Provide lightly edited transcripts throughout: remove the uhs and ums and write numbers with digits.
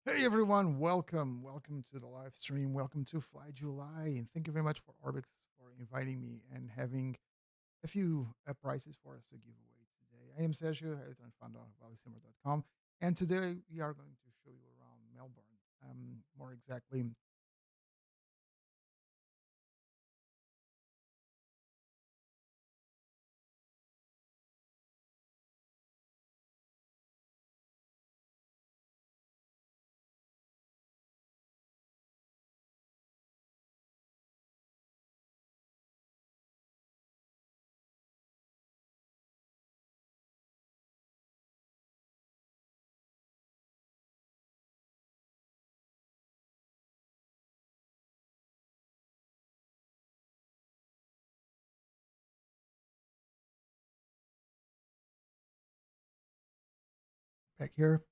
Hey everyone, welcome to the live stream. Welcome to flyjuly, and thank you very much for Orbx for inviting me and having a few prizes for us to give away today. I am Sergio, editor and founder of HeliSimmer.com, and today we are going to show you around Melbourne. More exactly, back here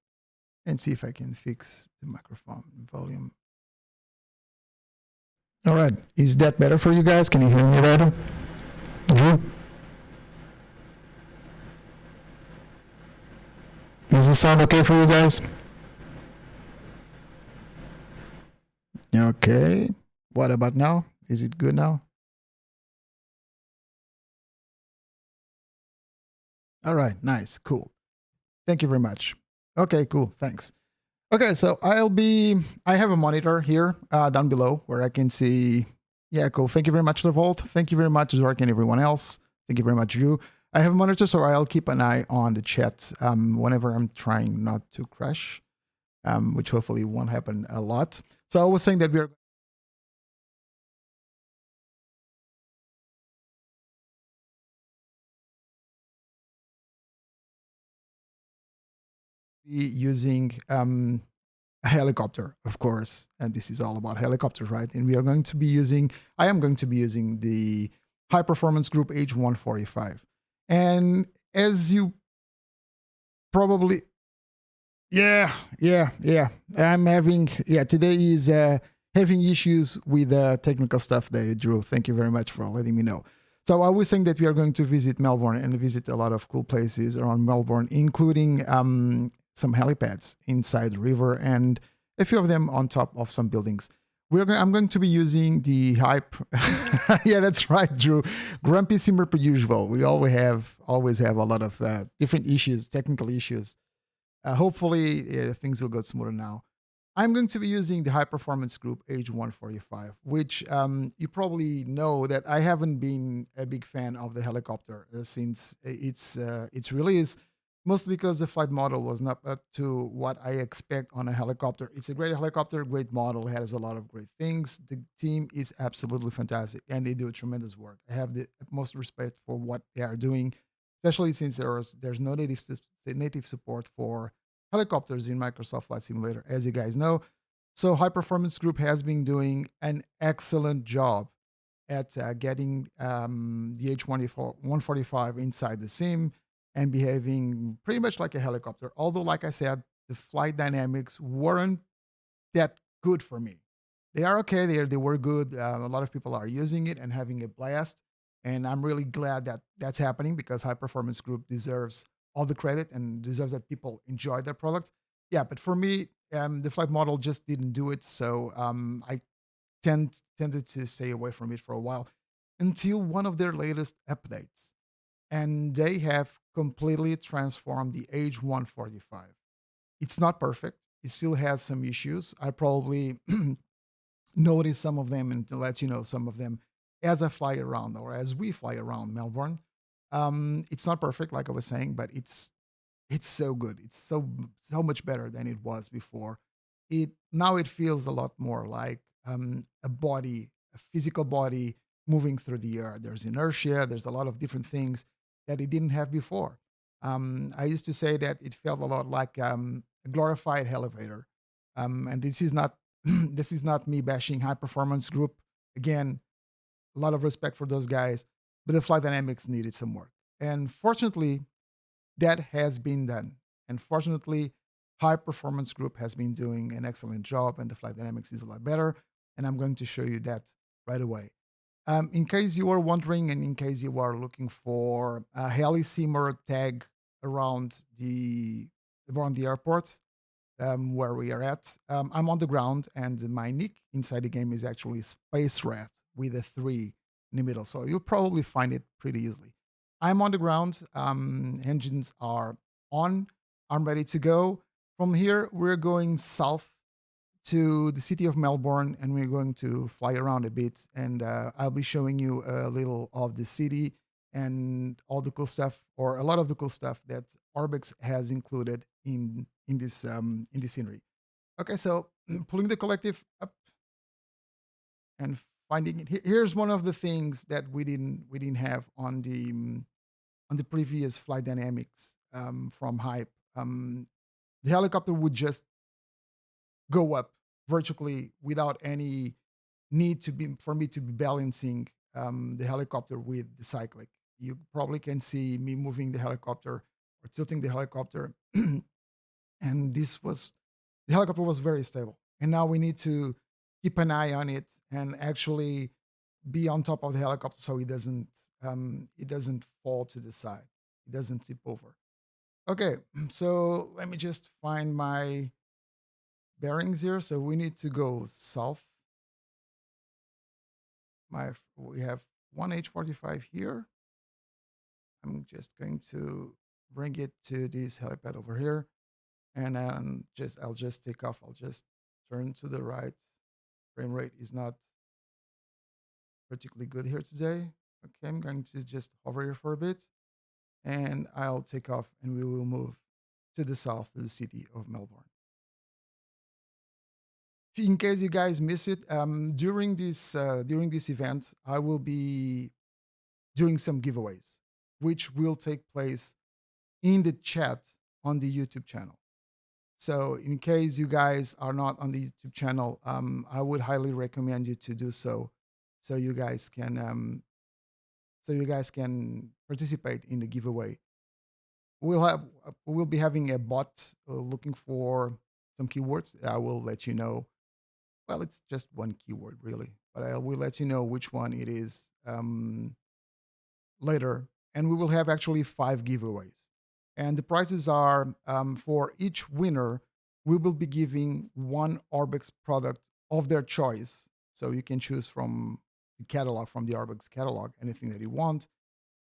and see if I can fix the microphone volume. All right, is that better for you guys? Can you hear me better? Drew, is the sound okay for you guys? Okay. What about now? Is it good now? All right, nice, cool. Thank you very much. Okay, cool, thanks. Okay, so I have a monitor here down below where I can see, yeah, cool. Thank you very much, Revolt. Thank you very much, Zork and everyone else. Thank you very much, Drew. I have a monitor, so I'll keep an eye on the chat whenever I'm trying not to crash, which hopefully won't happen a lot. So I was saying that we are using a helicopter, of course, and this is all about helicopters, right? And I am going to be using the high performance group H145. And as you probably, yeah, I'm having, today is having issues with technical stuff there, Drew. Thank you very much for letting me know. So I was saying that we are going to visit Melbourne and visit a lot of cool places around Melbourne, including some helipads inside the river and a few of them on top of some buildings. I'm going to be using the hype. Yeah, that's right, Drew. Grumpy simmer per usual. We always have a lot of different issues, technical issues. Hopefully, things will go smoother now. I'm going to be using the high performance group H145, which you probably know that I haven't been a big fan of the helicopter since its release, mostly because the flight model was not up to what I expect on a helicopter. It's a great helicopter, great model, has a lot of great things. The team is absolutely fantastic, and they do tremendous work. I have the most respect for what they are doing, especially since there's no native support for helicopters in Microsoft Flight Simulator, as you guys know. So High Performance Group has been doing an excellent job at getting the H145 inside the sim and behaving pretty much like a helicopter. Although, like I said, the flight dynamics weren't that good for me. They are okay. They were good. A lot of people are using it and having a blast, and I'm really glad that that's happening because High Performance Group deserves all the credit and deserves that people enjoy their product. Yeah, but for me, the flight model just didn't do it, so I tended to stay away from it for a while until one of their latest updates, and they have completely transformed the H145. It's not perfect. It still has some issues. I probably notice some of them and to let you know some of them as I fly around or as we fly around Melbourne. It's not perfect, like I was saying, but it's so good. It's so much better than it was before. It now it feels a lot more like a body, a physical body moving through the air. There's inertia. There's a lot of different things that it didn't have before. I used to say that it felt a lot like a glorified elevator. And this is not this is not me bashing high performance group. Again, a lot of respect for those guys, but the flight dynamics needed some work. And fortunately, that has been done. And fortunately, High Performance Group has been doing an excellent job, and the flight dynamics is a lot better. And I'm going to show you that right away. In case you are wondering, and in case you are looking for a HeliSimmer tag around the airport, where we are at. I'm on the ground, and my nick inside the game is actually Space Rat with a 3 in the middle. So you'll probably find it pretty easily. I'm on the ground. Engines are on. I'm ready to go. From here, we're going south to the city of Melbourne, and we're going to fly around a bit. And I'll be showing you a little of the city and all the cool stuff, or a lot of the cool stuff that Orbx has included in this scenery. Okay, so pulling the collective up and finding it. Here's one of the things that we didn't have on the previous flight dynamics from Hype. The helicopter would just go up vertically without any need to be for me to be balancing the helicopter with the cyclic. You probably can see me moving the helicopter or tilting the helicopter, and the helicopter was very stable. And now we need to keep an eye on it and actually be on top of the helicopter so it doesn't fall to the side, it doesn't tip over. Okay, so let me just find my bearings here. So we need to go south. We have one H145 here. I'm just going to bring it to this helipad over here, and I'll just take off. I'll just turn to the right. Frame rate is not particularly good here today. Okay, I'm going to just hover here for a bit, and I'll take off, and we will move to the south to the city of Melbourne. In case you guys miss it, during this event, I will be doing some giveaways, which will take place in the chat on the YouTube channel. So, in case you guys are not on the YouTube channel, I would highly recommend you to do so, so you guys can participate in the giveaway. We'll be having a bot looking for some keywords. I will let you know. Well, it's just one keyword really, but I will let you know which one it is later. And we will have actually 5 giveaways. And the prizes are for each winner, we will be giving one Orbx product of their choice. So you can choose from the catalog, from the Orbx catalog, anything that you want,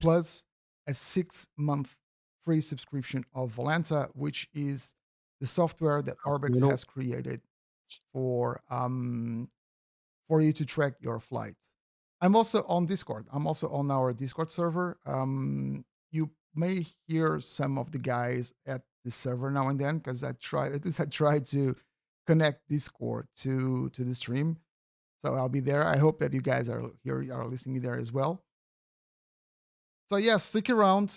plus a 6-month free subscription of Volanta, which is the software that Orbx has created for you to track your flights. I'm also on Discord. I'm also on our Discord server. You may hear some of the guys at the server now and then because I tried to connect Discord to the stream. So I'll be there. I hope that you guys are here, are listening there as well. So yeah, stick around,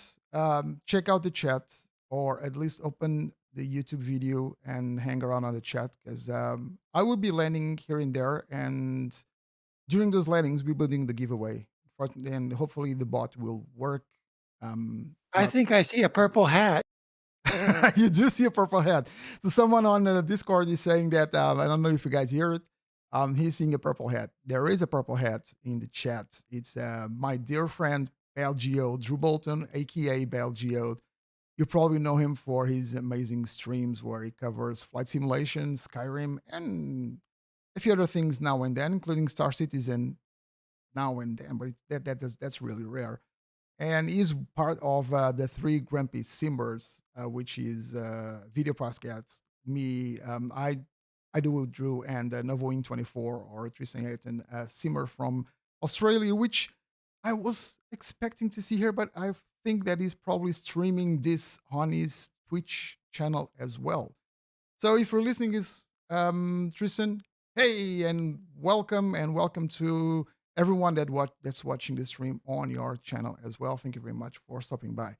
check out the chat, or at least open the YouTube video and hang around on the chat because I will be landing here and there, and during those landings, we'll be doing the giveaway, and hopefully the bot will work. I think I see a purple hat. You do see a purple hat. So someone on Discord is saying that I don't know if you guys hear it. He's seeing a purple hat. There is a purple hat in the chat. It's my dear friend Belgio Drew Bolton, aka Belgio. You probably know him for his amazing streams where he covers flight simulation, Skyrim, and a few other things now and then, including Star Citizen now and then. But that's really rare. And he's part of the 3 Grumpy Simbers, which is video podcasts. Me, I do with Drew and Novoing 24 or Tristan Hayton, Simmer from Australia, which I was expecting to see here, but I think that he's probably streaming this on his Twitch channel as well. So if you're listening, is Tristan, hey, and welcome to everyone that's watching the stream on your channel as well. Thank you very much for stopping by.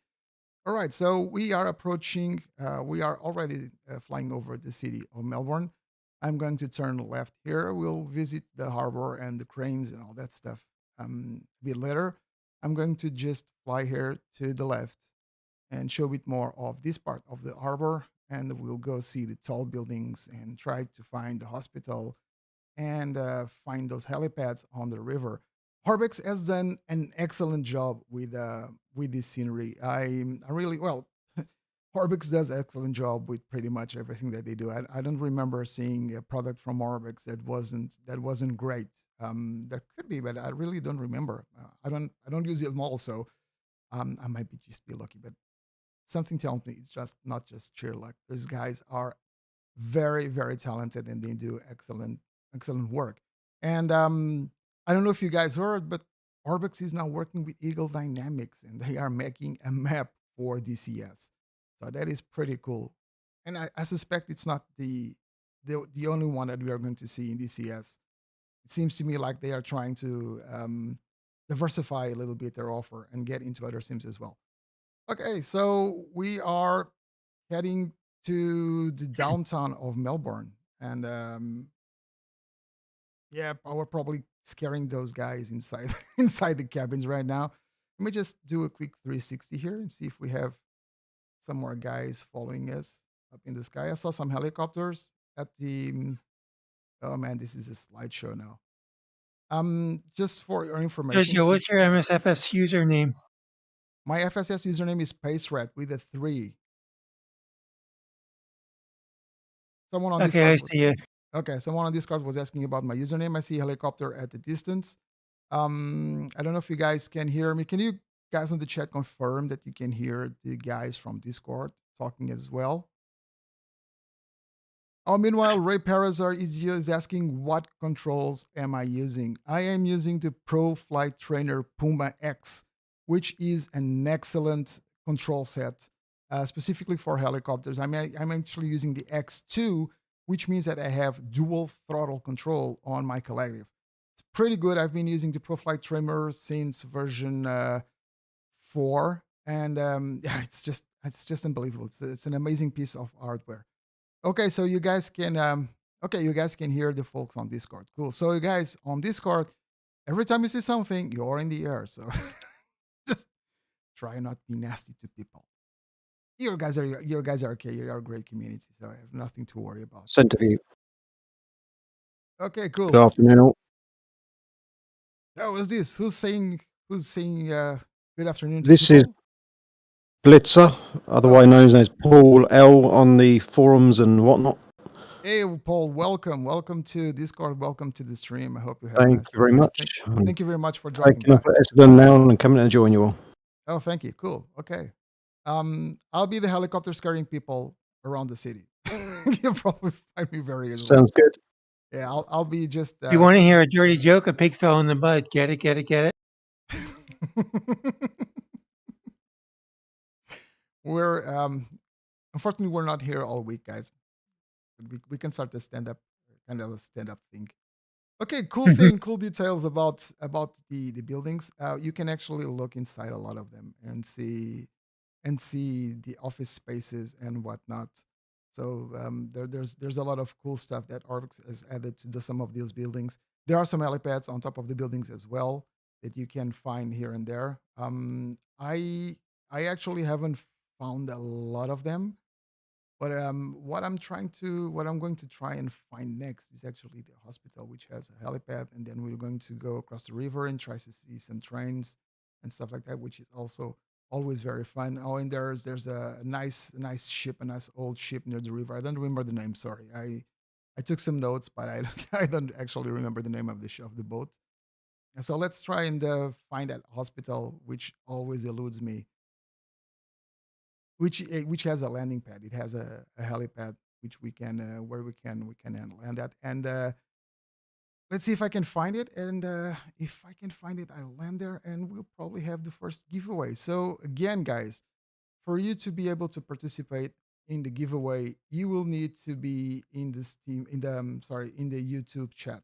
All right, so we are approaching. We are already flying over the city of Melbourne. I'm going to turn left here. We'll visit the harbor and the cranes and all that stuff a bit later. I'm going to just fly here to the left and show a bit more of this part of the harbor. And we'll go see the tall buildings and try to find the hospital and find those helipads on the river. Orbx has done an excellent job with this scenery. I really well. Orbx does excellent job with pretty much everything that they do. I don't remember seeing a product from Orbx that wasn't great. There could be, but I really don't remember. I don't use it all, so I might be just be lucky. But something tells me it's just not just sheer luck. These guys are very very talented and they do excellent work. And I don't know if you guys heard, but Orbx is now working with Eagle Dynamics and they are making a map for DCS. So that is pretty cool. And I suspect it's not the only one that we are going to see in DCS. It seems to me like they are trying to diversify a little bit their offer and get into other sims as well. Okay, so we are heading to the downtown of Melbourne, and yeah, we're probably scaring those guys inside inside the cabins right now. Let me just do a quick 360 here and see if we have some more guys following us up in the sky. I saw some helicopters at the. Oh man, this is a slideshow now. Just for your information, Jojo, what's your MSFS username? my FSS username is PaceRat with a 3. Someone on Okay, I Discord was see you. Okay, someone on Discord was asking about my username. I see helicopter at the distance. I don't know if you guys can hear me. Can you guys on the chat confirm that you can hear the guys from Discord talking as well? Oh, meanwhile, Ray Parazar is asking what controls am I using? I am using the Pro Flight Trainer Puma X, which is an excellent control set, specifically for helicopters. I'm actually using the X2, which means that I have dual throttle control on my collective. It's pretty good. I've been using the Pro Flight Trainer since version 4, and yeah, it's just unbelievable. It's an amazing piece of hardware. Okay, so you guys can hear the folks on Discord. Cool. So you guys on Discord, every time you see something, you're in the air. So just try not to be nasty to people. You guys are okay. You're a great community, so I have nothing to worry about. Centre view. Okay, Good cool. afternoon, all. That was this. Who's saying good afternoon to This is people? Blitzer, otherwise known as Paul L on the forums and whatnot. Hey, Paul, welcome to Discord. Welcome to the stream. I hope you had a Thank nice you very time. And much. I'm thank you very much for dropping taking by. up at Esseldon now and coming to join you all. Oh, thank you. Cool. Okay. I'll be the helicopter scaring people around the city. You'll probably find me very as well. Sounds good. Yeah, I'll be just. You want to hear a dirty joke? A pig fell in the mud. Get it, get it, get it? We're unfortunately we're not here all week, guys. But we can start the stand up kind of a stand up thing. Okay, cool thing, cool details about the buildings. You can actually look inside a lot of them and see the office spaces and whatnot. So there's a lot of cool stuff that Orbx has added to some of these buildings. There are some helipads on top of the buildings as well that you can find here and there. I actually haven't found a lot of them, but what I'm going to try and find next is actually the hospital, which has a helipad, and then we're going to go across the river and try to see some trains and stuff like that, which is also always very fun. Oh, and there's a nice ship, a nice old ship near the river. I don't remember the name. Sorry, I took some notes, but I don't, I don't actually remember the name of the boat. And so let's try and find that hospital, which always eludes me, which has a landing pad. It has a helipad which we can where we can land at. And let's see if I can find it. And if I can find it, I'll land there, and we'll probably have the first giveaway. So again, guys, for you to be able to participate in the giveaway, you will need to be in this team in the in the YouTube chat.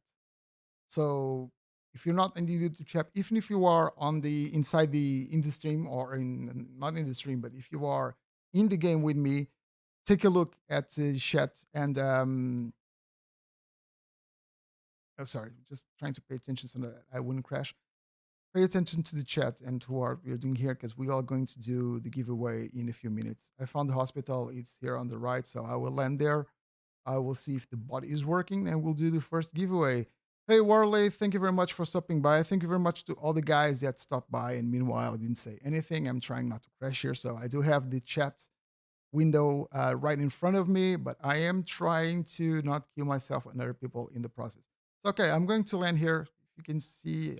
So if you're not in the YouTube chat, even if you are on the inside the in the stream or in not in the stream, but if you are in the game with me, take a look at the chat and sorry, just trying to pay attention so that I wouldn't crash. Pay attention to the chat and to what we're doing here because we are going to do the giveaway in a few minutes. I found the hospital; it's here on the right, so I will land there. I will see if the bot is working and we'll do the first giveaway. Hey, Warley, thank you very much for stopping by. Thank you very much to all the guys that stopped by. And meanwhile, I didn't say anything. I'm trying not to crash here. So I do have the chat window right in front of me, but I am trying to not kill myself and other people in the process. So, okay, I'm going to land here. You can see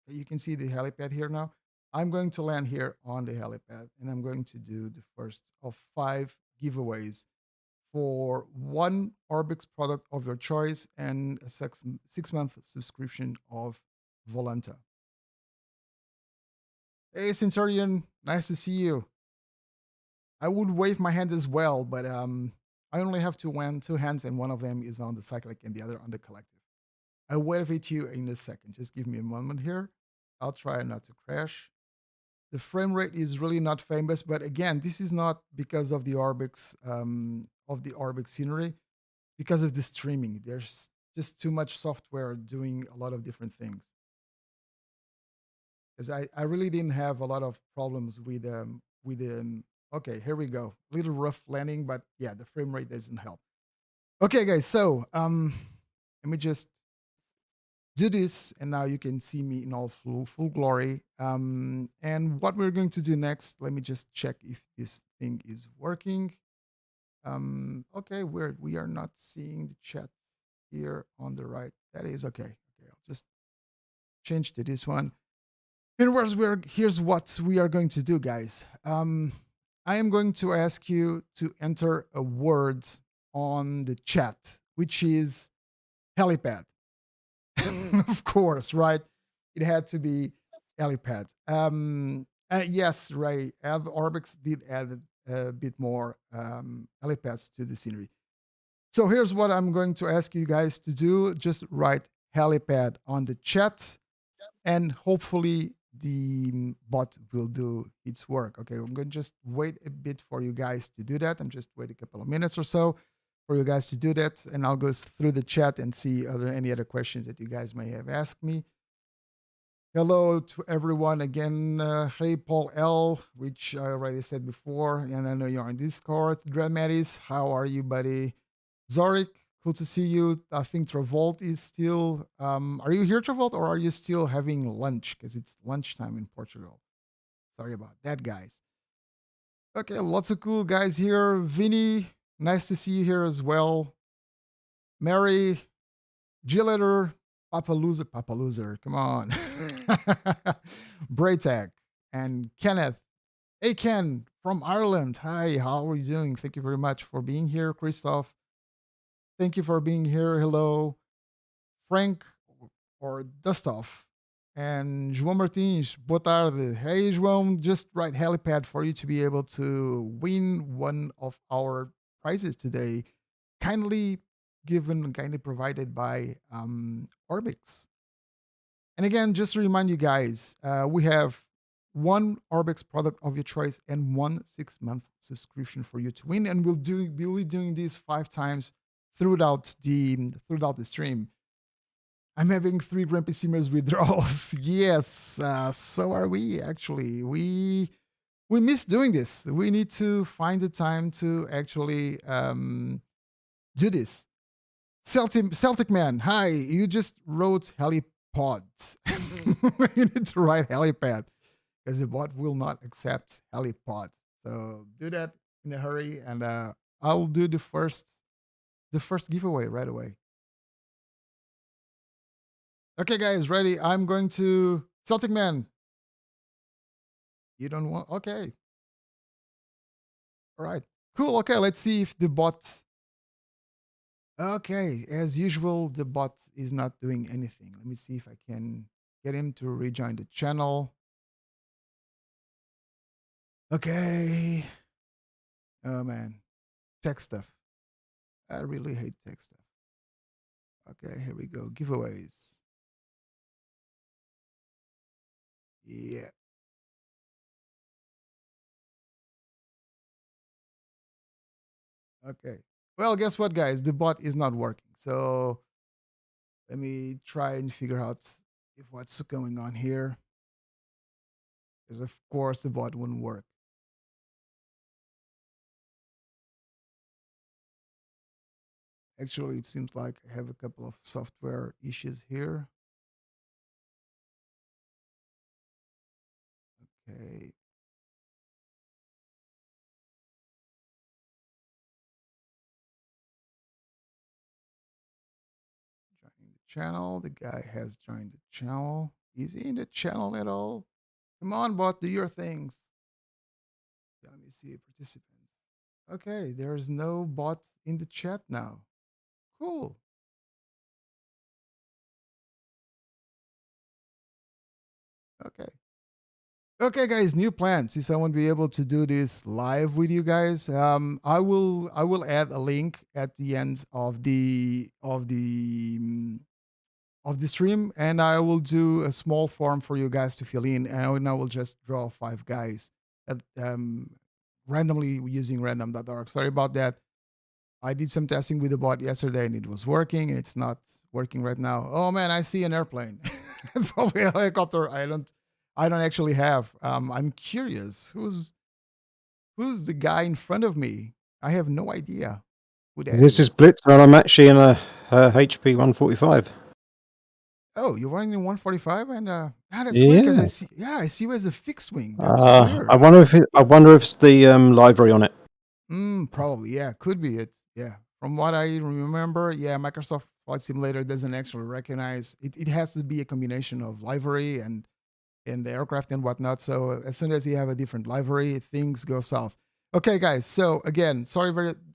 the helipad here now. I'm going to land here on the helipad, and I'm going to do the first of 5 giveaways for one Orbx product of your choice and a 6-month subscription of Volanta. Hey, Centurion, nice to see you. I would wave my hand as well, but I only have two hands, and one of them is on the cyclic and the other on the collective. I'll wave at you in a second. Just give me a moment here. I'll try not to crash. The frame rate is really not famous, but again, this is not because of the Orbx scenery, because of the streaming. There's just too much software doing a lot of different things. Because I really didn't have a lot of problems with okay, here we go. A little rough landing, but yeah, the frame rate doesn't help. Okay, guys, so let me just do this, and now you can see me in all full glory. And what we're going to do next, let me just check if this thing is working. Okay, we are not seeing the chat here on the right. That is okay. Okay, I'll just change to this one. Here's what we are going to do, guys. I am going to ask you to enter a word on the chat, which is helipad. Of course, right? It had to be helipad. Yes, Ray. Orbx did add a bit more helipads to the scenery. So here's what I'm going to ask you guys to do. Just write helipad on the chat, and hopefully the bot will do its work. Okay, I'm going to just wait a bit for you guys to do that. I'm just wait a couple of minutes or so for you guys to do that, and I'll go through the chat and see are there any other questions that you guys may have asked me. Hello to everyone again. Hey, Paul L, which I already said before, and I know you're on Discord. Dramatis, how are you, buddy? Zorik, cool to see you. I think Travolt is still. Are you here, Travolt, or are you still having lunch? Because it's lunchtime in Portugal. Sorry about that, guys. Okay, lots of cool guys here. Vinny, nice to see you here as well. Mary, Gillator, Papa Loser, come on. Braytech and Kenneth. Hey, Ken from Ireland. Hi, how are you doing? Thank you very much for being here. Christoph, thank you for being here. Hello. Frank or Dustov. And João Martins, boa tarde. Hey, João, just write helipad for you to be able to win one of our prizes today. Kindly provided by Orbx. And again, just to remind you guys, we have one Orbx product of your choice and one 6-month subscription for you to win. And we'll be doing this 5 times throughout the stream. I'm having 3 Grumpy Simmers withdrawals. Yes, so are we actually. We miss doing this. We need to find the time to actually do this. Celtic man, hi. You just wrote helipods. You need to write helipad because the bot will not accept helipod. So do that in a hurry, and I'll do the first giveaway right away. Okay, guys, ready? I'm going to Celtic man. You don't want? Okay. All right. Cool. Okay, let's see if the bot. Okay, as usual, the bot is not doing anything. Let me see if I can get him to rejoin the channel. Okay. Oh man, tech stuff. I really hate tech stuff. Okay, here we go. Giveaways. Yeah. Okay. Well, guess what, guys? The bot is not working. So let me try and figure out if what's going on here. Because of course the bot wouldn't work. Actually, it seems like I have a couple of software issues here. Okay. channel. The guy has joined the channel. Is he in the channel at all? Come on, bot, do your things. Let me see participants. Okay, there's no bot in the chat now. Cool. Okay. Okay, guys, new plan. Since I won't be able to do this live with you guys, I will add a link at the end of the stream, and I will do a small form for you guys to fill in, and I will just draw 5 guys at, randomly using random.org. Sorry about that. I did some testing with the bot yesterday, and it was working. And it's not working right now. Oh man, I see an airplane. It's probably a helicopter. I don't actually have. I'm curious. Who's the guy in front of me? I have no idea who that This is. is Blitzer, and I'm actually in a HP 145. Oh, you're running in 145, and that's weird because Yeah. I see you as a fixed wing. That's weird. I wonder if it's the livery on it. Probably, yeah, could be it. Yeah, from what I remember, yeah, Microsoft Flight Simulator doesn't actually recognize it. It has to be a combination of livery and the aircraft and whatnot. So as soon as you have a different livery, things go south. Okay, guys. So again,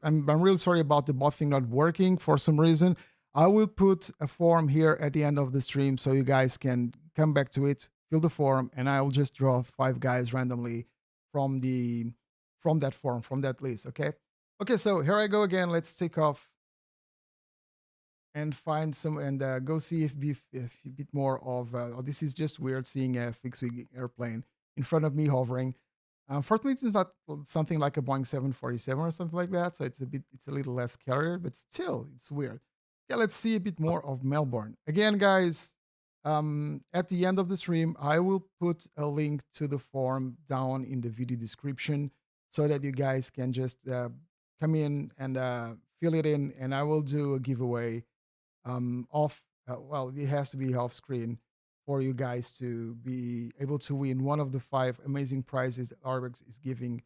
I'm really sorry about the bot thing not working for some reason. I will put a form here at the end of the stream so you guys can come back to it, fill the form, and I will just draw 5 guys randomly from that form, from that list. Okay. Okay. So here I go again. Let's take off and find some and go see if a bit more of. Oh, this is just weird seeing a fixed wing airplane in front of me hovering. Unfortunately, it's not something like a Boeing 747 or something like that, so it's a little less carrier, but still, it's weird. Yeah, let's see a bit more of Melbourne again, guys. At the end of the stream, I will put a link to the form down in the video description so that you guys can just come in and fill it in, and I will do a giveaway off. Well, it has to be off screen for you guys to be able to win one of the 5 amazing prizes that Orbx is giving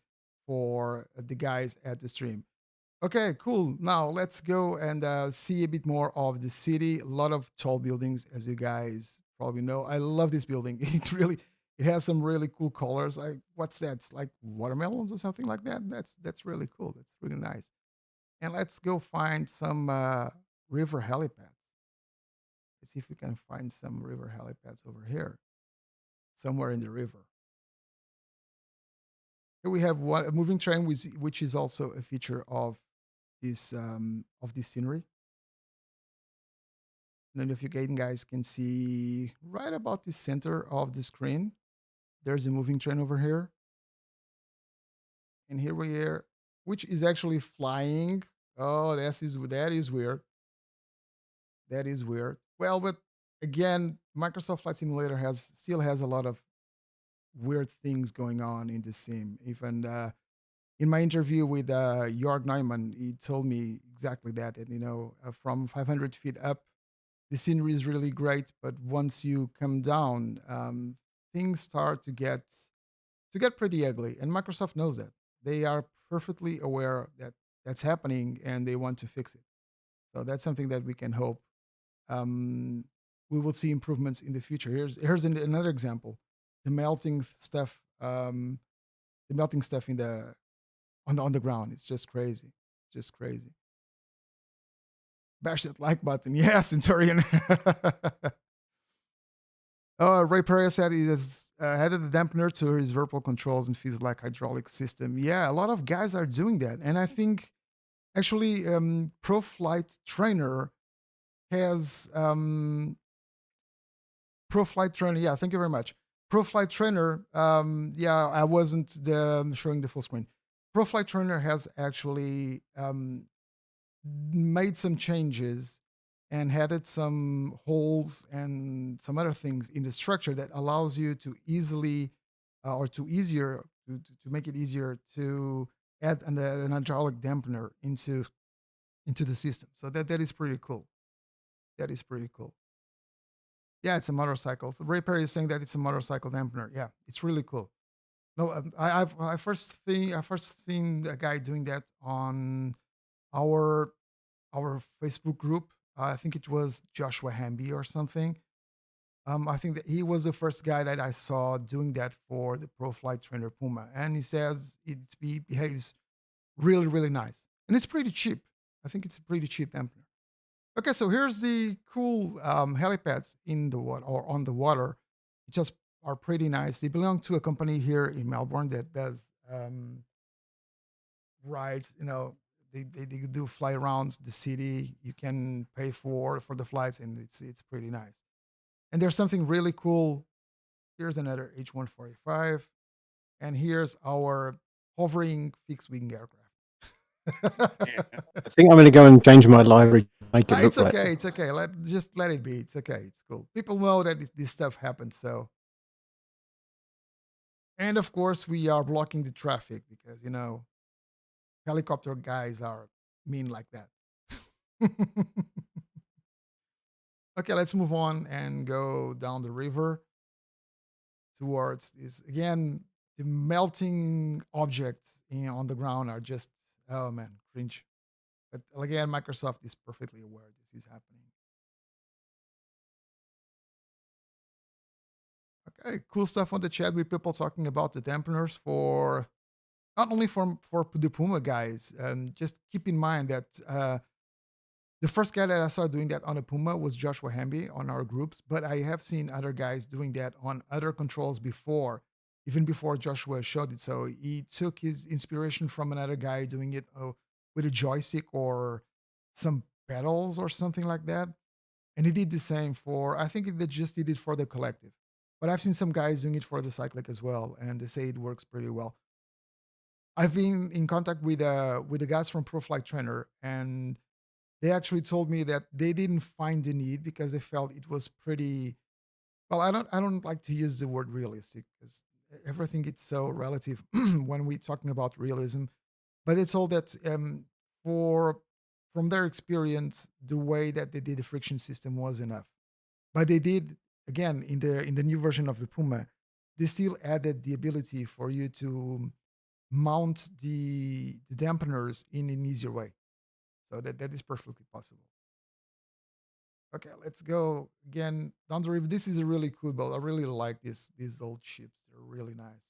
for the guys at the stream. Okay, cool. Now let's go and see a bit more of the city. A lot of tall buildings, as you guys probably know. I love this building. It has some really cool colors. Like what's that? It's like watermelons or something like that. That's really cool. That's really nice. And let's go find some river helipads. Let's see if we can find some river helipads over here, somewhere in the river. Here we have a moving train, which is also a feature of this scenery. And if you guys can see right about the center of the screen, there's a moving train over here. And here we are, which is actually flying. Oh, that is weird. That is weird. Well, but again, Microsoft Flight Simulator still has a lot of weird things going on in the sim. Even in my interview with Jörg Neumann, he told me exactly that. And from 500 feet up, the scenery is really great, but once you come down, things start to get pretty ugly. And Microsoft knows that. They are perfectly aware that that's happening, and they want to fix it. So that's something that we can hope um, we will see improvements in the future. Here's another example: the melting stuff, in the on the ground. It's just crazy, just crazy. Bash that like button, yeah, Centurion. Oh, Ray Perez said he has added the dampener to his vertical controls and feels like hydraulic system. Yeah, a lot of guys are doing that, and I think actually, Pro Flight Trainer has Pro Flight Trainer. Yeah, thank you very much. Pro Flight Trainer. Yeah, I wasn't showing the full screen. Pro Flight Trainer has actually made some changes and added some holes and some other things in the structure that allows you to easily or to make it easier to add an hydraulic dampener into the system. So that is pretty cool. That is pretty cool. Yeah, it's a motorcycle. So Ray Perry is saying that it's a motorcycle dampener. Yeah, it's really cool. No, I first seen a guy doing that on our Facebook group, I think it was Joshua Hamby or something. I think that he was the first guy that I saw doing that for the Pro Flight Trainer Puma, and he says it behaves really, really nice, and it's pretty cheap. I think it's a pretty cheap dampener. Okay, so here's the cool helipads in the water or on the water. Just are pretty nice. They belong to a company here in Melbourne that does rides. They do fly around the city. You can pay for the flights, and it's pretty nice. And there's something really cool. Here's another H145, and here's our hovering fixed wing aircraft. Yeah. I think I'm going to go and change my library to make it It's look like okay. It's okay. Just let it be. It's okay. It's cool. People know that this stuff happens. So, and of course, we are blocking the traffic because helicopter guys are mean like that. Okay, let's move on and go down the river towards this again. The melting objects on the ground are just, oh man, cringe. But again, Microsoft is perfectly aware this is happening. Okay, cool stuff on the chat with people talking about the dampeners for not only for the Puma guys. And just keep in mind that the first guy that I saw doing that on a Puma was Joshua Hamby on our groups, but I have seen other guys doing that on other controls before, even before Joshua showed it. So he took his inspiration from another guy doing it with a joystick or some pedals or something like that. And he did the same for, I think they just did it for the collective. But I've seen some guys doing it for the cyclic as well, and they say it works pretty well. I've been in contact with the guys from Pro Flight Trainer, and they actually told me that they didn't find the need because they felt it was pretty well. I don't like to use the word realistic because everything is so relative when we're talking about realism. But they told that for from their experience, the way that they did the friction system was enough. But they did again in the new version of the Puma, they still added the ability for you to mount the dampeners in an easier way. So that is perfectly possible. Okay, let's go again down the river. This is a really cool boat. I really like these old ships. They're really nice.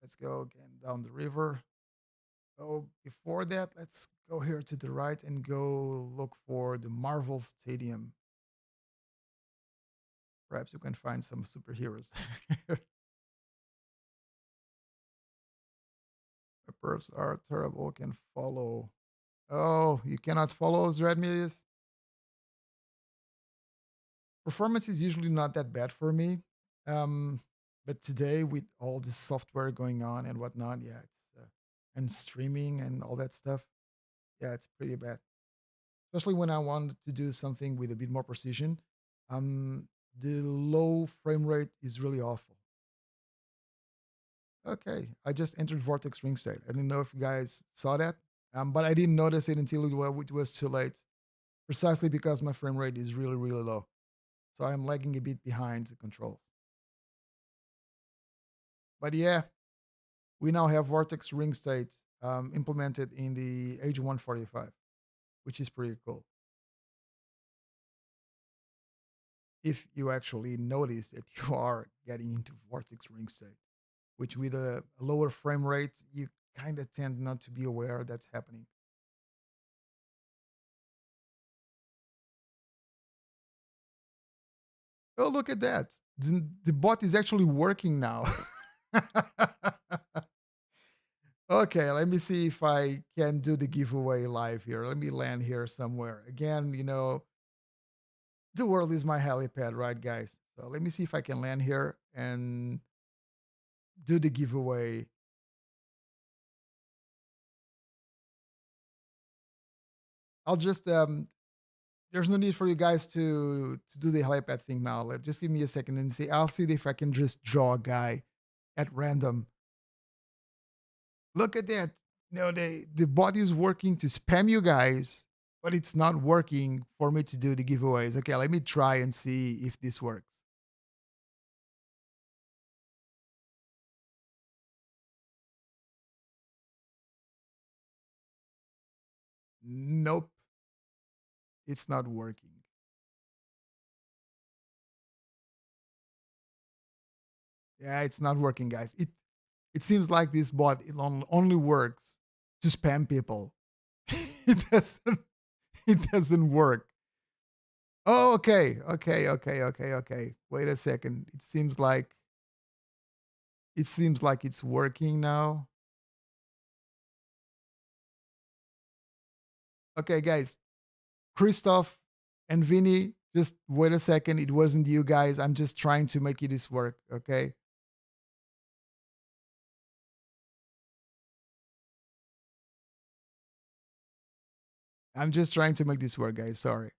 Let's go again down the river. Oh, before that, let's go here to the right and go look for the Marvel Stadium. Perhaps you can find some superheroes. The perps are terrible. Can follow. Oh, you cannot follow us, Redmius. Performance is usually not that bad for me. Um, but today, with all the software going on and whatnot, yeah, and streaming and all that stuff, yeah, it's pretty bad. Especially when I want to do something with a bit more precision. Um, the low frame rate is really awful. Okay, I just entered Vortex Ring State. I didn't know if you guys saw that, but I didn't notice it until it was too late, precisely because my frame rate is really, really low. So I'm lagging a bit behind the controls. But yeah, we now have Vortex Ring State implemented in the H145, which is pretty cool. If you actually notice that you are getting into Vortex Ring State, which with a lower frame rate, you kind of tend not to be aware that's happening. Oh, look at that. The bot is actually working now. Okay, let me see if I can do the giveaway live here. Let me land here somewhere. Again, the world is my helipad, right, guys? So let me see if I can land here and do the giveaway. I'll just there's no need for you guys to do the helipad thing now. Just give me a second and see. I'll see if I can just draw a guy at random. Look at that. No, the bot is working to spam you guys, but it's not working for me to do the giveaways. Okay, let me try and see if this works. Nope, it's not working. Yeah, it's not working, guys. It seems like this bot only works to spam people. it doesn't it doesn't work. Oh, okay. Wait a second. It seems like it's working now. Okay, guys. Christoph and Vinny, just wait a second. It wasn't you guys. I'm just trying to make this work, okay? I'm just trying to make this work, guys. Sorry.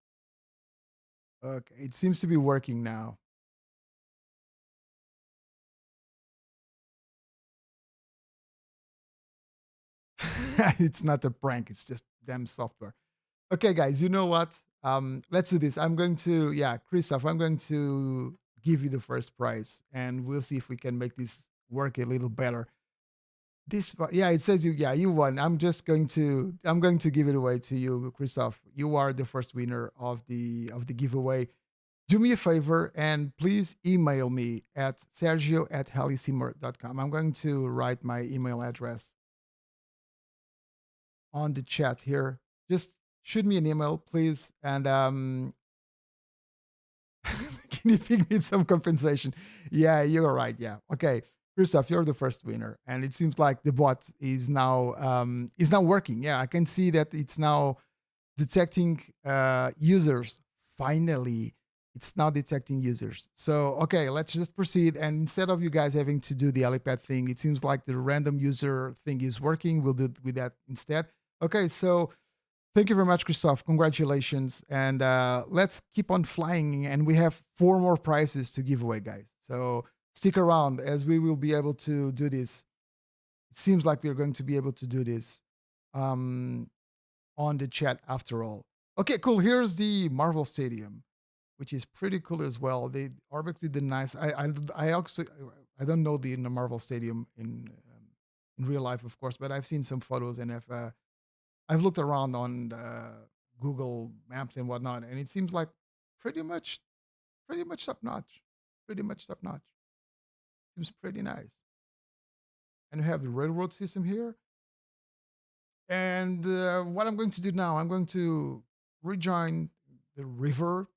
Okay, it seems to be working now. It's not a prank, it's just damn software. Okay, guys, you know what? Let's do this. Christoph, I'm going to give you the first prize and we'll see if we can make this work a little better. It says you won. I'm going to give it away to you, Christoph. You are the first winner of the giveaway. Do me a favor and please email me at sergio@HeliSimmer.com. I'm going to write my email address on the chat here. Just shoot me an email, please. And can you pick me some compensation? Yeah, you're right. Yeah. Okay. Christoph, you're the first winner. And it seems like the bot is now working. Yeah, I can see that it's now detecting users. Finally, it's now detecting users. So okay, let's just proceed. And instead of you guys having to do the helipad thing, it seems like the random user thing is working. We'll do with that instead. Okay, so thank you very much, Christoph. Congratulations. And let's keep on flying. And we have 4 more prizes to give away, guys. So stick around as we will be able to do this. It seems like we're going to be able to do this on the chat after all. Okay, cool. Here's the Marvel Stadium, which is pretty cool as well. They Orbx did the nice. I don't know the Marvel Stadium in real life, of course, but I've seen some photos and I've looked around on Google Maps and whatnot, and it seems like pretty much top notch. Pretty much top notch. Seems pretty nice. And we have the railroad system here. And what I'm going to do now, I'm going to rejoin the riverbed,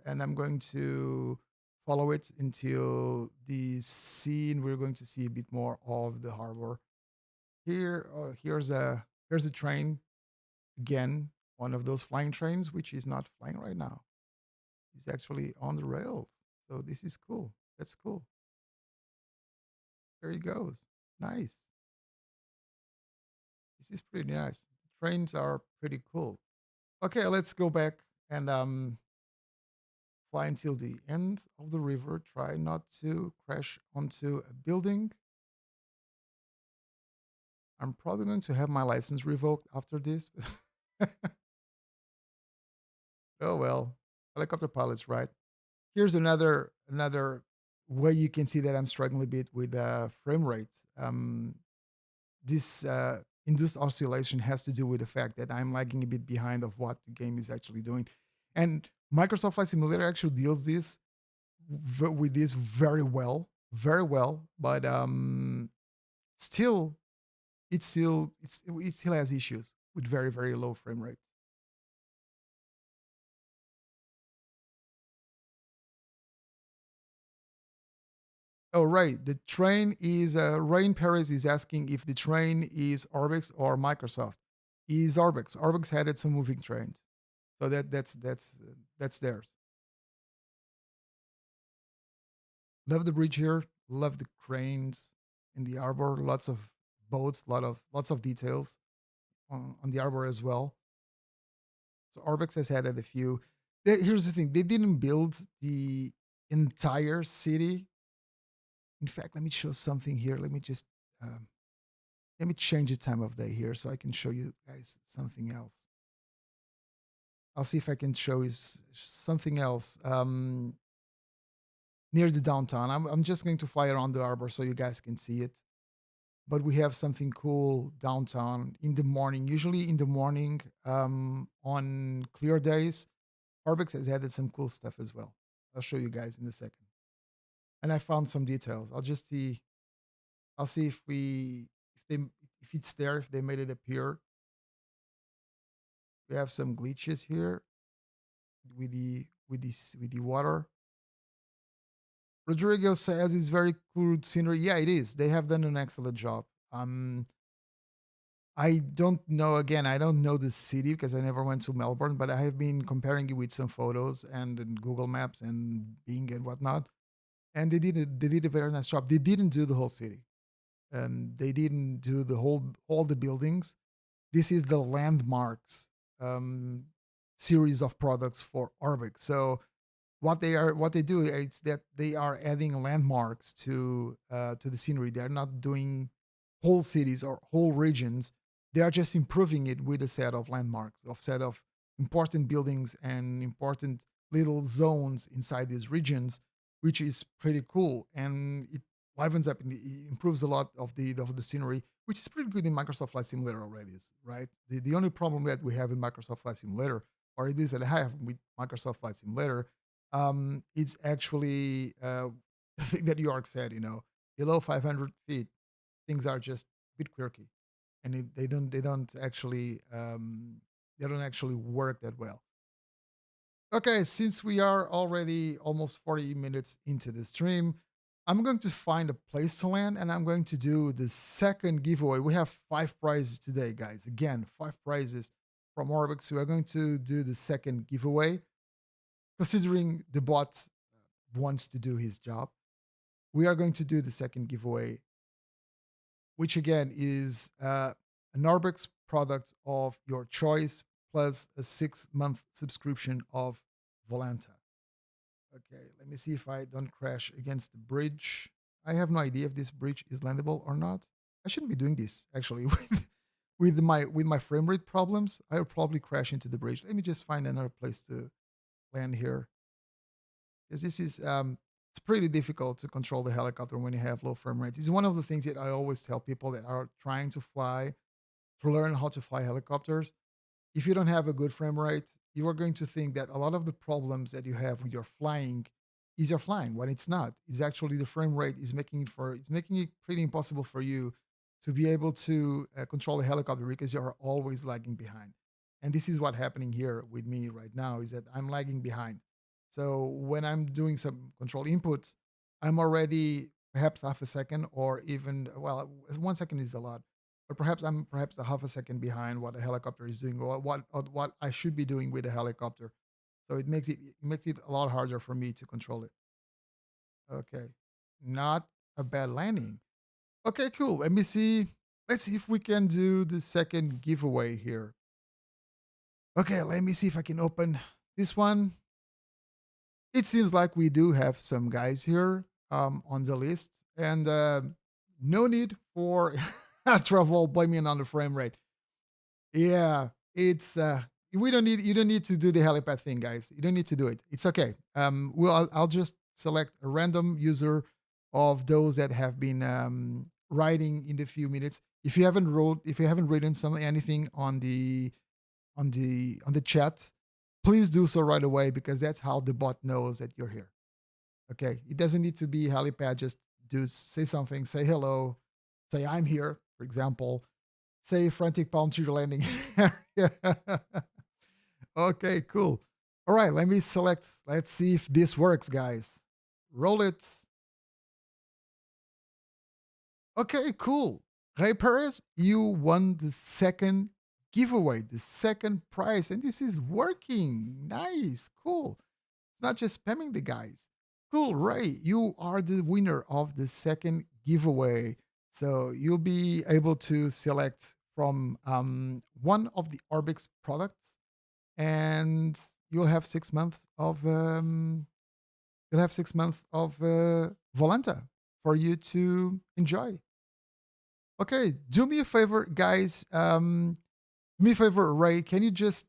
and I'm going to follow it until the sea, and we're going to see a bit more of the harbor. Here's a train again, one of those flying trains, which is not flying right now. It's actually on the rails. So this is cool. That's cool. There he goes. Nice. This is pretty nice. Trains are pretty cool. Okay, let's go back and fly until the end of the river. Try not to crash onto a building. I'm probably going to have my license revoked after this. Oh well, helicopter pilots, right? Here's another way you can see that I'm struggling a bit with frame rate. This induced oscillation has to do with the fact that I'm lagging a bit behind of what the game is actually doing, and Microsoft Flight Simulator actually deals with this very well, very well. But still, it still has issues with very low frame rate. Oh, right. The train is Rain Paris is asking if the train is Orbx or Microsoft. Is Orbx. Orbx had some moving trains, so that's theirs. Love the bridge here. Love the cranes in the arbor. Lots of boats. Lots of details on the arbor as well. So Orbx has had a few. Here's the thing: they didn't build the entire city. In fact, let me show something here. Um, Let me change the time of day here so I can show you guys something else. I'll see if I can show you something else near the downtown. I'm just going to fly around the harbor so you guys can see it. but we have something cool downtown in the morning. Usually in the morning, on clear days, Orbx has added some cool stuff as well. I'll show you guys in a second. And I found some details. I'll see if it's there, if they made it appear. We have some glitches here with the water. Rodrigo says it's very cool scenery. Yeah, it is. They have done an excellent job. I don't know. Again, I don't know the city because I never went to Melbourne, but I have been comparing it with some photos and Google Maps and Bing and whatnot. And they did a very nice job. They didn't do the whole city. They didn't do all the buildings. This is the landmarks um, series of products for Orbx. So what they do is that they are adding landmarks to the scenery. They're not doing whole cities or whole regions. They are just improving it with a set of landmarks, of set of important buildings and important little zones inside these regions, which is pretty cool. And it livens up and it improves a lot of the scenery, which is pretty good in Microsoft Flight Simulator already, right? The only problem that we have in Microsoft Flight Simulator, or it is that I have with Microsoft Flight Simulator, it's actually the thing that York said, below 500 feet, things are just a bit quirky, and they don't actually work that well. Okay, since we are already almost 40 minutes into the stream, I'm going to find a place to land and I'm going to do the second giveaway. We have 5 prizes today, guys. Again, 5 prizes from Orbx. We are going to do the second giveaway. Considering the bot wants to do his job, we are going to do the second giveaway, which again is an Orbx product of your choice plus a 6-month subscription of Volanta. Okay, let me see if I don't crash against the bridge. I have no idea if this bridge is landable or not. I shouldn't be doing this actually with my frame rate problems. I'll probably crash into the bridge. Let me just find another place to land here, because this is it's pretty difficult to control the helicopter when you have low frame rates. It's one of the things that I always tell people that are trying to learn how to fly helicopters. If you don't have a good frame rate, you are going to think that a lot of the problems that you have with your flying is your flying, when it's not. It's actually the frame rate is making it pretty impossible for you to be able to control the helicopter because you're always lagging behind. And this is what's happening here with me right now, is that I'm lagging behind. So when I'm doing some control inputs, I'm already perhaps half a second, or even, well, 1 second is a lot, but perhaps I'm a half a second behind what a helicopter is doing, or what I should be doing with a helicopter. So it makes it a lot harder for me to control it. Okay, not a bad landing. Okay, cool. Let's see if we can do the second giveaway here. Okay, let me see if I can open this one. It seems like we do have some guys here on the list, and no need for trouble blaming on the frame rate. Yeah, it's you don't need to do the helipad thing, guys. You don't need to do it. It's okay. I'll just select a random user of those that have been writing in the few minutes. If you haven't written anything on the chat, please do so right away, because that's how the bot knows that you're here. Okay, it doesn't need to be helipad. Just say something, say hello, say I'm here, for example, say frantic palm tree landing area. Okay, cool. All right, let me select. Let's see if this works, guys. Roll it. Okay, cool. Ray Perez, you won the second giveaway, the second prize, and this is working. Nice, cool. It's not just spamming the guys. Cool, Ray, you are the winner of the second giveaway. So you'll be able to select from one of the Orbx products, and you'll have 6 months of Volanta for you to enjoy. Okay, do me a favor, guys. Do me a favor, Ray. Can you just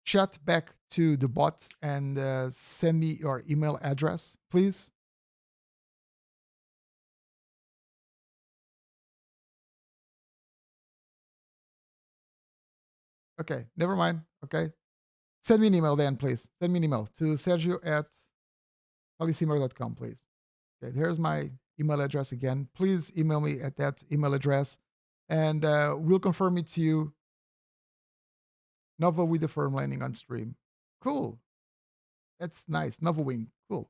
chat back to the bot and send me your email address, please? Okay, never mind. Okay. Send me an email then, please. Send me an email to Sergio at HeliSimmer.com, please. Okay, here's my email address again. Please email me at that email address, and we'll confirm it to you. Nova with the firm landing on stream. Cool. That's nice. Nova wing. Cool.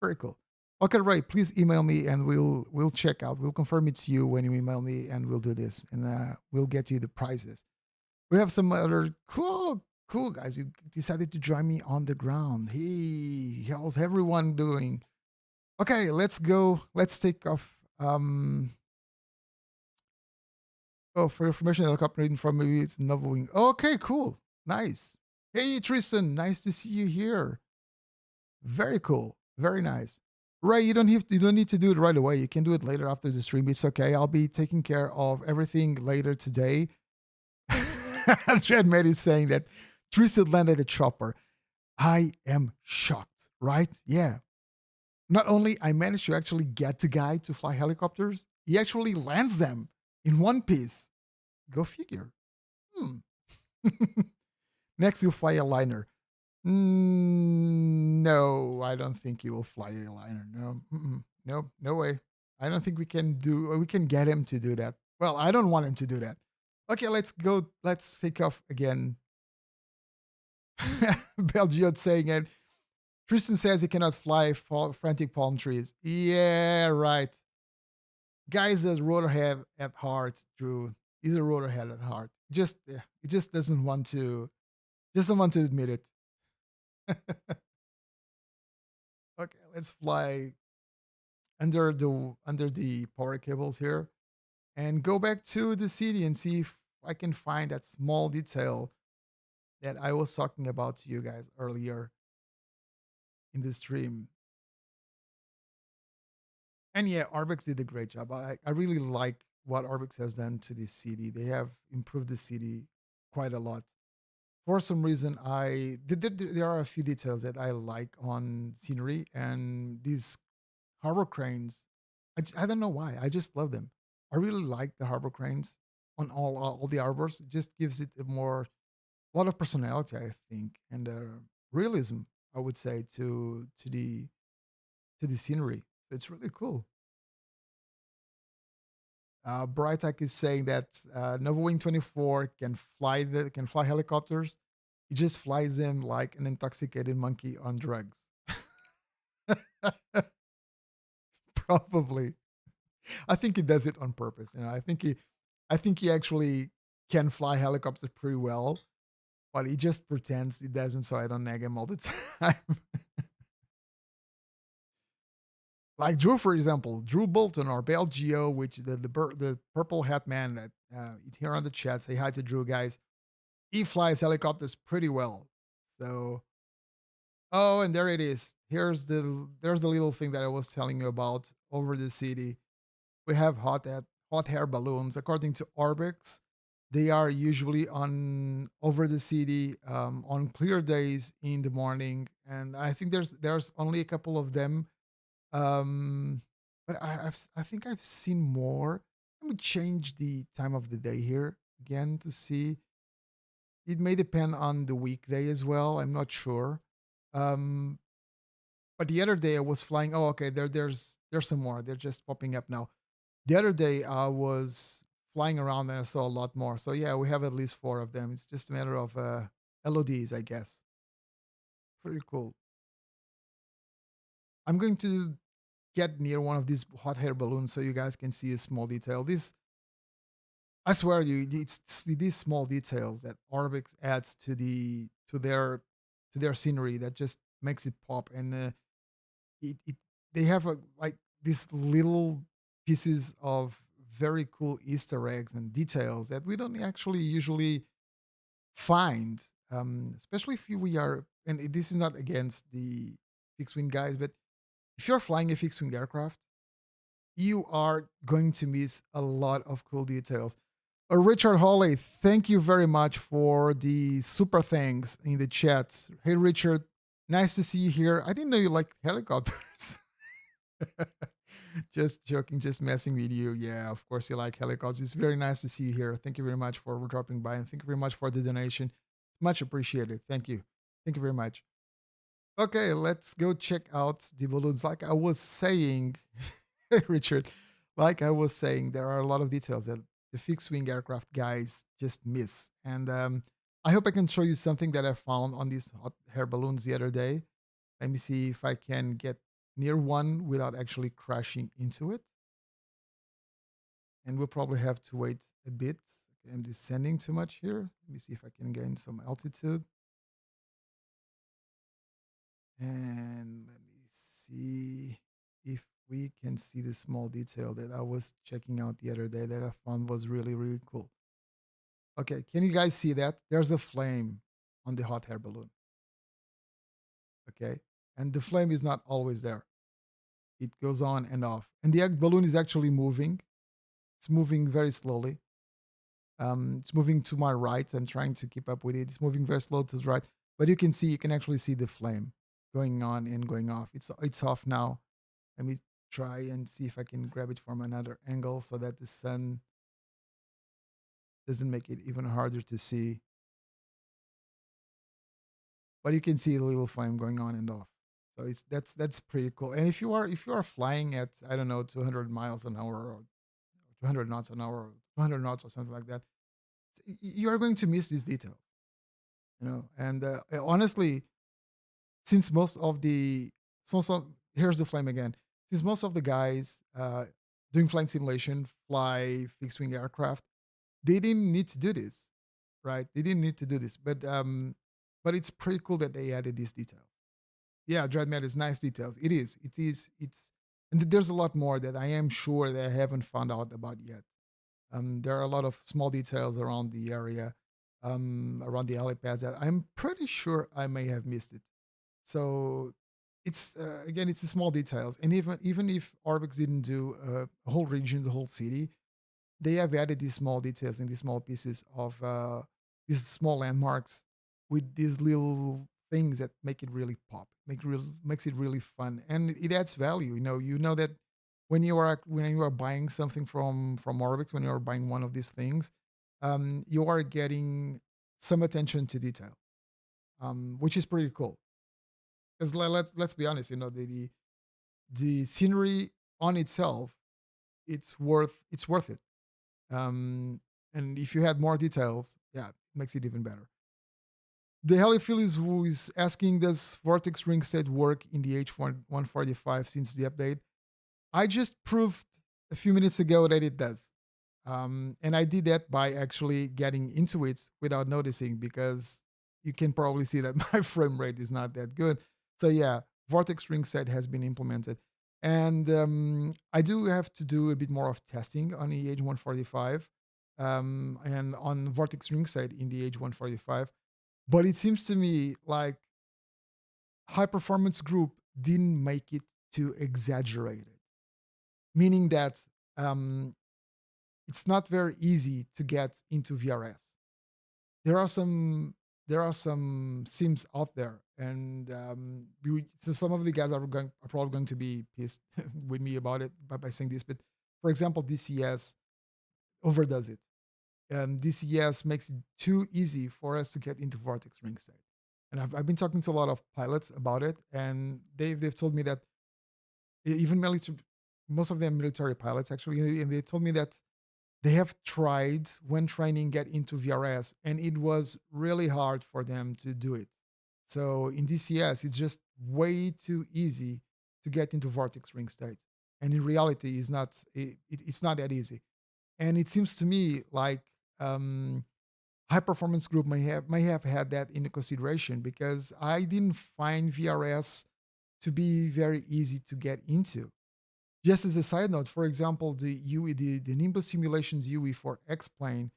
Very cool. Okay, Ray, please email me and we'll check out. We'll confirm it to you when you email me, and we'll do this, and we'll get you the prizes. We have some other cool guys who decided to join me on the ground. Hey, how's everyone doing? Okay, let's go. Let's take off. Oh, for information, helicopter reading from maybe it's Nova wing. Okay, cool. Nice. Hey, Tristan, nice to see you here. Very cool. Very nice. Ray, you don't need to do it right away. You can do it later after the stream. It's okay. I'll be taking care of everything later today. Treadmate is saying that Tristan landed a chopper. I am shocked, right? Yeah. Not only I managed to actually get the guy to fly helicopters, he actually lands them in one piece. Go figure. Next, he'll fly a liner. No, I don't think he will fly a liner. No, no way. I don't think we can get him to do that. Well, I don't want him to do that. Okay, let's go. Let's take off again. Belgiot saying it. Tristan says he cannot fly frantic palm trees. Yeah, right. Guy's a rotorhead at heart, Drew. He's a rotorhead at heart. He just doesn't want to admit it. Okay, let's fly under the power cables here and go back to the city and see if I can find that small detail that I was talking about to you guys earlier in the stream. And yeah, Orbx did a great job. I really like what Orbx has done to this city. They have improved the city quite a lot. For some reason, there are a few details that I like on scenery, and these harbor cranes. I don't know why. I just love them. I really like the harbor cranes on all the harbors. It just gives it a lot of personality, I think, and realism, I would say, to the scenery. So it's really cool. Brightek is saying that Nova Wing 24 can fly helicopters. He just flies them like an intoxicated monkey on drugs. Probably. I think he does it on purpose. I think he actually can fly helicopters pretty well, but he just pretends he doesn't, so I don't nag him all the time. Like Drew, for example, Drew Bolton or Bale Geo, which the purple hat man that here on the chat. Say hi to Drew, guys. He flies helicopters pretty well. So, oh, and there it is. There's the little thing that I was telling you about over the city. We have hot air balloons. According to Orbx, they are usually on over the city on clear days in the morning, and I think there's only a couple of them. But I think I've seen more. Let me change the time of the day here again to see. It may depend on the weekday as well. I'm not sure. Um, but the other day I was flying. Oh, okay. There's some more. They're just popping up now. The other day I was flying around and I saw a lot more. So yeah, we have at least 4 of them. It's just a matter of LODs, I guess. Pretty cool. I'm going to get near one of these hot air balloons so you guys can see a small detail. This, I swear you, it's these small details that Orbx adds to their scenery that just makes it pop. And they have like these little pieces of very cool Easter eggs and details that we don't actually usually find, especially if we are. And this is not against the fixed wing guys, but if you're flying a fixed wing aircraft, you are going to miss a lot of cool details. Richard Hawley, thank you very much for the super thanks in the chat. Hey, Richard, nice to see you here. I didn't know you like helicopters. Just joking, just messing with you. Yeah, of course you like helicopters. It's very nice to see you here. Thank you very much for dropping by, and thank you very much for the donation. Much appreciated. Thank you. Thank you very much. Okay, let's go check out the balloons. Like I was saying, Richard, like I was saying, there are a lot of details that the fixed wing aircraft guys just miss. And I hope I can show you something that I found on these hot air balloons the other day. Let me see if I can get near one without actually crashing into it. And we'll probably have to wait a bit. Okay, I'm descending too much here. Let me see if I can gain some altitude. And let me see if we can see the small detail that I was checking out the other day that I found was really, really cool. Okay, can you guys see that? There's a flame on the hot air balloon. Okay, and the flame is not always there. It goes on and off. And the balloon is actually moving. It's moving very slowly. It's moving to my right. I'm trying to keep up with it. It's moving very slow to the right. But you can actually see the flame going on and going off. It's off now. Let me try and see if I can grab it from another angle so that the sun doesn't make it even harder to see. But you can see the little flame going on and off. So that's pretty cool. And if you are flying at, I don't know, 200 miles an hour or 200 knots an hour or 200 knots or something like that, you are going to miss these details, And honestly, since most of the here's the flame again. Since most of the guys doing flying simulation fly fixed wing aircraft, they didn't need to do this, right? They didn't need to do this, but it's pretty cool that they added these details. Yeah, Dreadmat is nice details. It is. It is. It's and there's a lot more that I am sure that I haven't found out about yet. There are a lot of small details around the area, around the helipads that I'm pretty sure I may have missed it. So it's again, it's the small details, and even if Orbx didn't do a whole region, the whole city, they have added these small details and these small pieces of these small landmarks with these little things that make it really pop, makes it really fun, and it adds value. You know that when you are buying something from Orbx, when you are buying one of these things, you are getting some attention to detail, which is pretty cool. Because let's be honest, the scenery on itself, it's worth it. Um, and if you had more details, yeah, it makes it even better. The Heliphil who is asking, does vortex ring state work in the H145 since the update? I just proved a few minutes ago that it does. And I did that by actually getting into it without noticing, because you can probably see that my frame rate is not that good. So yeah, vortex ring set has been implemented. And I do have to do a bit more of testing on the H145 and on vortex ring set in the H145. But it seems to me like high performance group didn't make it too exaggerated, meaning that it's not very easy to get into VRS. There are some sims out there, and so some of the guys are probably going to be pissed with me about it by saying this. But for example, DCS overdoes it. DCS makes it too easy for us to get into vortex ring state. And I've been talking to a lot of pilots about it, and they've told me that even military, most of them military pilots actually, and they told me that they have tried when training get into VRS, and it was really hard for them to do it. So in DCS, it's just way too easy to get into vortex ring state, and in reality, it's not that easy. And it seems to me like high performance group may have had that into consideration, because I didn't find VRS to be very easy to get into. Just as a side note, for example, the UE, the Nimbus simulations UE for X-plane,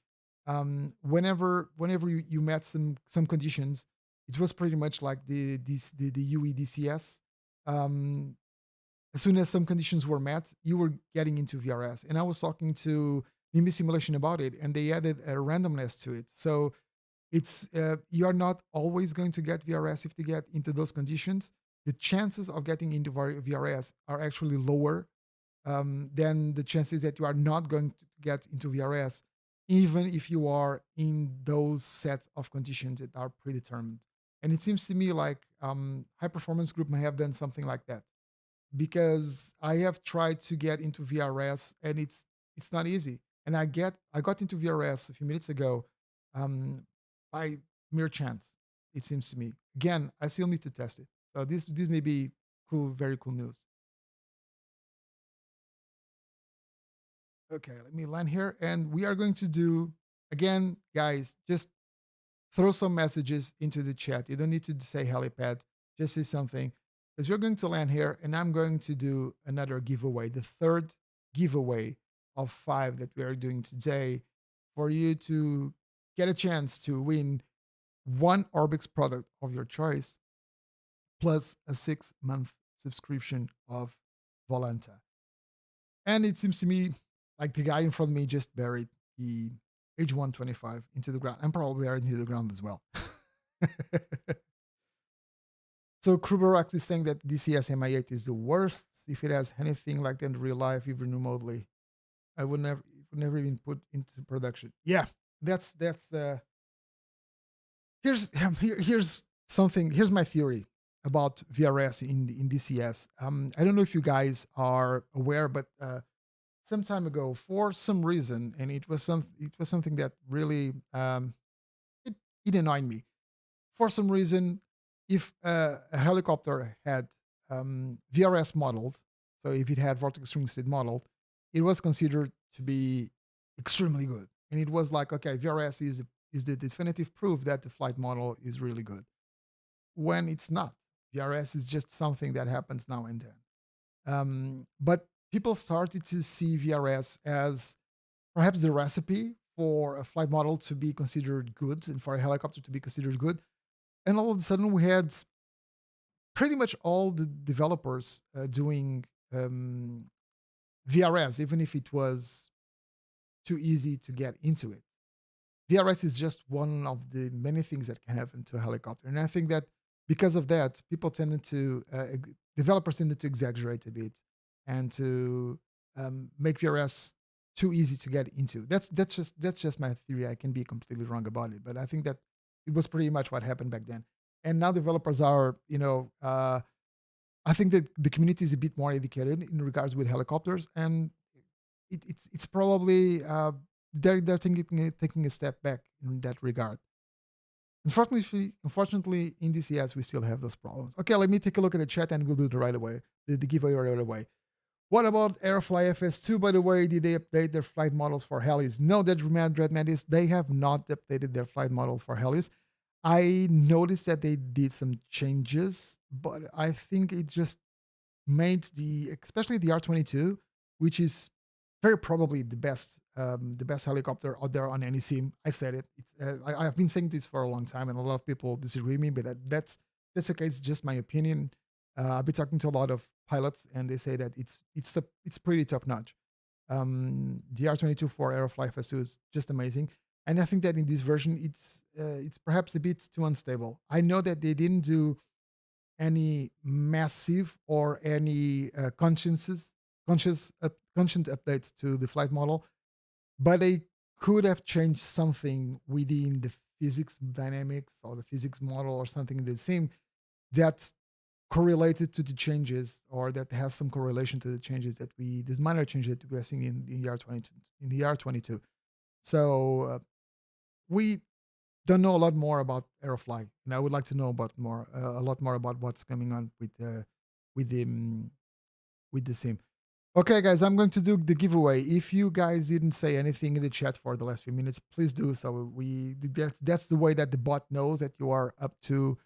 whenever you met some conditions, it was pretty much like the UE DCS. As soon as some conditions were met, you were getting into VRS. And I was talking to Nimbus simulation about it, and they added a randomness to it. So it's you are not always going to get VRS if you get into those conditions. The chances of getting into VRS are actually lower then the chances that you are not going to get into VRS, even if you are in those sets of conditions that are predetermined. And it seems to me like High Performance Group may have done something like that, because I have tried to get into VRS and it's not easy. And I got into VRS a few minutes ago by mere chance. It seems to me. Again, I still need to test it. So this may be cool, very cool news. Okay, let me land here, and we are going to do again, guys. Just throw some messages into the chat. You don't need to say helipad. Just say something, because we're going to land here, and I'm going to do another giveaway, the third giveaway of 5 that we are doing today, for you to get a chance to win one Orbx product of your choice, plus a 6-month subscription of Volanta. And it seems to me like the guy in front of me just buried the H125 into the ground. I'm probably buried into the ground as well. So Kruberox is saying that DCS MI8 is the worst. If it has anything like that in real life, even remotely, I would never even put into production. Yeah, that's here's something. Here's my theory about VRS in DCS. I don't know if you guys are aware, but some time ago, for some reason, and it was something that really it annoyed me. For some reason, if a helicopter had VRS modeled, so if it had vortex string state modeled, it was considered to be extremely good, and it was like, okay, VRS is the definitive proof that the flight model is really good. When it's not, VRS is just something that happens now and then. But people started to see VRS as perhaps the recipe for a flight model to be considered good and for a helicopter to be considered good. And all of a sudden, we had pretty much all the developers doing VRS, even if it was too easy to get into it. VRS is just one of the many things that can happen to a helicopter. And I think that because of that, people tended to, developers tended to exaggerate a bit and to make VRS too easy to get into. That's just my theory. I can be completely wrong about it, but I think that it was pretty much what happened back then. And now developers are, I think that the community is a bit more educated in regards with helicopters, and it's probably they're taking a step back in that regard. Unfortunately, in DCS we still have those problems. Okay, let me take a look at the chat and we'll do the giveaway right away. What about Aerofly FS2, by the way? Did they update their flight models for helis? No, that Dreadman they have not updated their flight model for helis. I noticed that they did some changes, but I think it just made especially the R22, which is very probably the best helicopter out there on any sim. I said it. I've been saying this for a long time, and a lot of people disagree with me, but that's okay. It's just my opinion. I've been talking to a lot of pilots, and they say that it's pretty top notch. The R22 for Aerofly FS2 is just amazing, and I think that in this version it's perhaps a bit too unstable. I know that they didn't do any massive or any conscious updates to the flight model, but they could have changed something within the physics dynamics or the physics model or something in the sim that's correlated to the changes, or that has some correlation to the changes that these minor changes that we are seeing in the R22. So we don't know a lot more about Aerofly, and I would like to know about a lot more about what's coming on with the sim. Okay, guys, I'm going to do the giveaway. If you guys didn't say anything in the chat for the last few minutes, please do so. That's the way that the bot knows that you are up to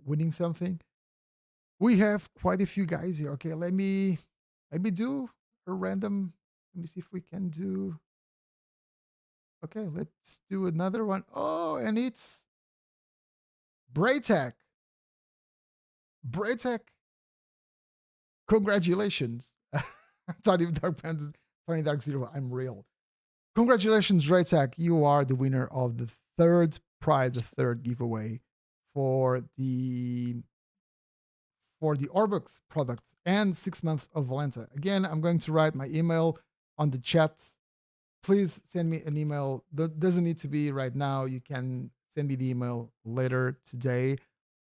winning something. We have quite a few guys here. Okay, let me do a random. Let me see if we can do. Okay, let's do another one. Oh, and it's Braytech. Braytech, congratulations. Tony Dark Pants, Tony Dark Zero, I'm real. Congratulations, Braytech. You are the winner of the third prize, the third giveaway for the for the Orbx product and 6 months of Valenta. Again, I'm going to write my email on the chat. Please send me an email. That doesn't need to be right now. You can send me the email later today,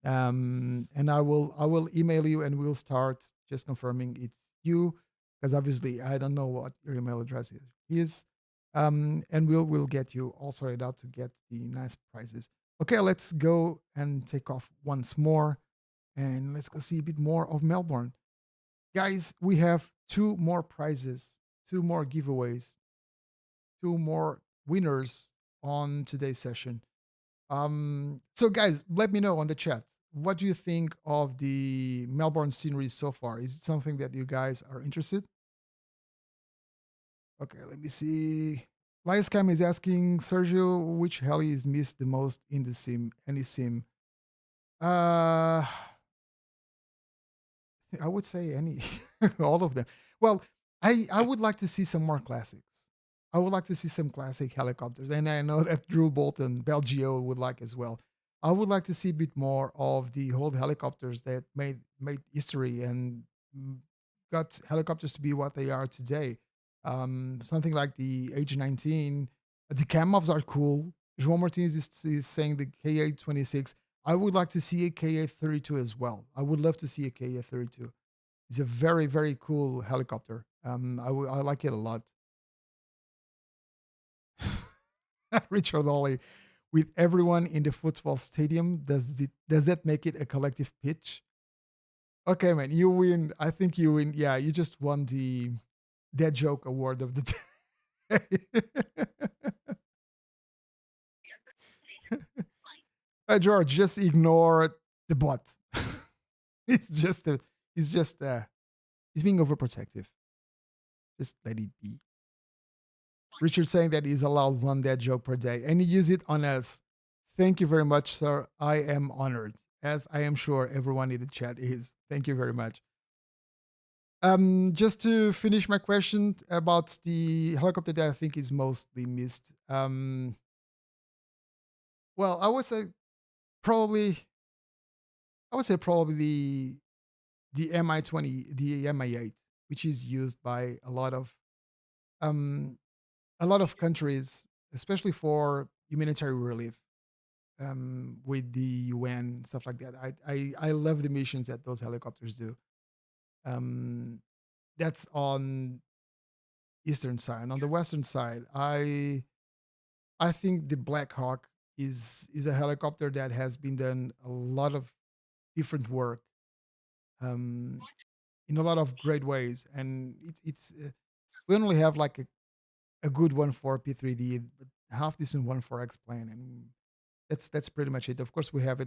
and I will email you, and we'll start just confirming it's you, because obviously I don't know what your email address is. And we'll get you all sorted out to get the nice prizes. Okay, let's go and take off once more, and let's go see a bit more of Melbourne, guys. We have two more prizes, two more giveaways, two more winners on today's session. So guys, let me know on the chat. What do you think of the Melbourne scenery so far? Is it something that you guys are interested? Okay, let me see. Livescam is asking Sergio which heli is missed the most in the sim, any sim. Uh I would say any, all of them. Well, I would like to see some more classics. I would like to see some classic helicopters, and I know that Drew Bolton, Belgio, would like as well. I would like to see a bit more of the old helicopters that made history and mm, got helicopters to be what they are today. Something like the H19. The Kamovs are cool. João Martins is saying the KA-26. I would like to see a KA-32 as well. I would love to see a KA-32. It's a very, very cool helicopter. I like it a lot. Richard Ollie, with everyone in the football stadium, does that make it a collective pitch? Okay, man, you win. I think you win. Yeah, you just won the Dead Joke Award of the day. George, just ignore the bot. it's just a, he's just he's being overprotective. Just let it be. Richard saying that he's allowed one dead joke per day, and he use it on us. Thank you very much, sir. I am honored, as I am sure everyone in the chat is. Thank you very much. Just to finish my question about the helicopter that I think is mostly missed. Well, probably, I would say probably the MI-20, the MI-8, which is used by um, a lot of countries, especially for humanitarian relief, with the UN stuff like that. I love the missions that those helicopters do. Um, that's on eastern side. On the western side, I think the Black Hawk is a helicopter that has been done a lot of different work, um, in a lot of great ways, and it's we only have like a good one for P3D, but half decent one for X-Plane, and that's pretty much it. Of course, we have a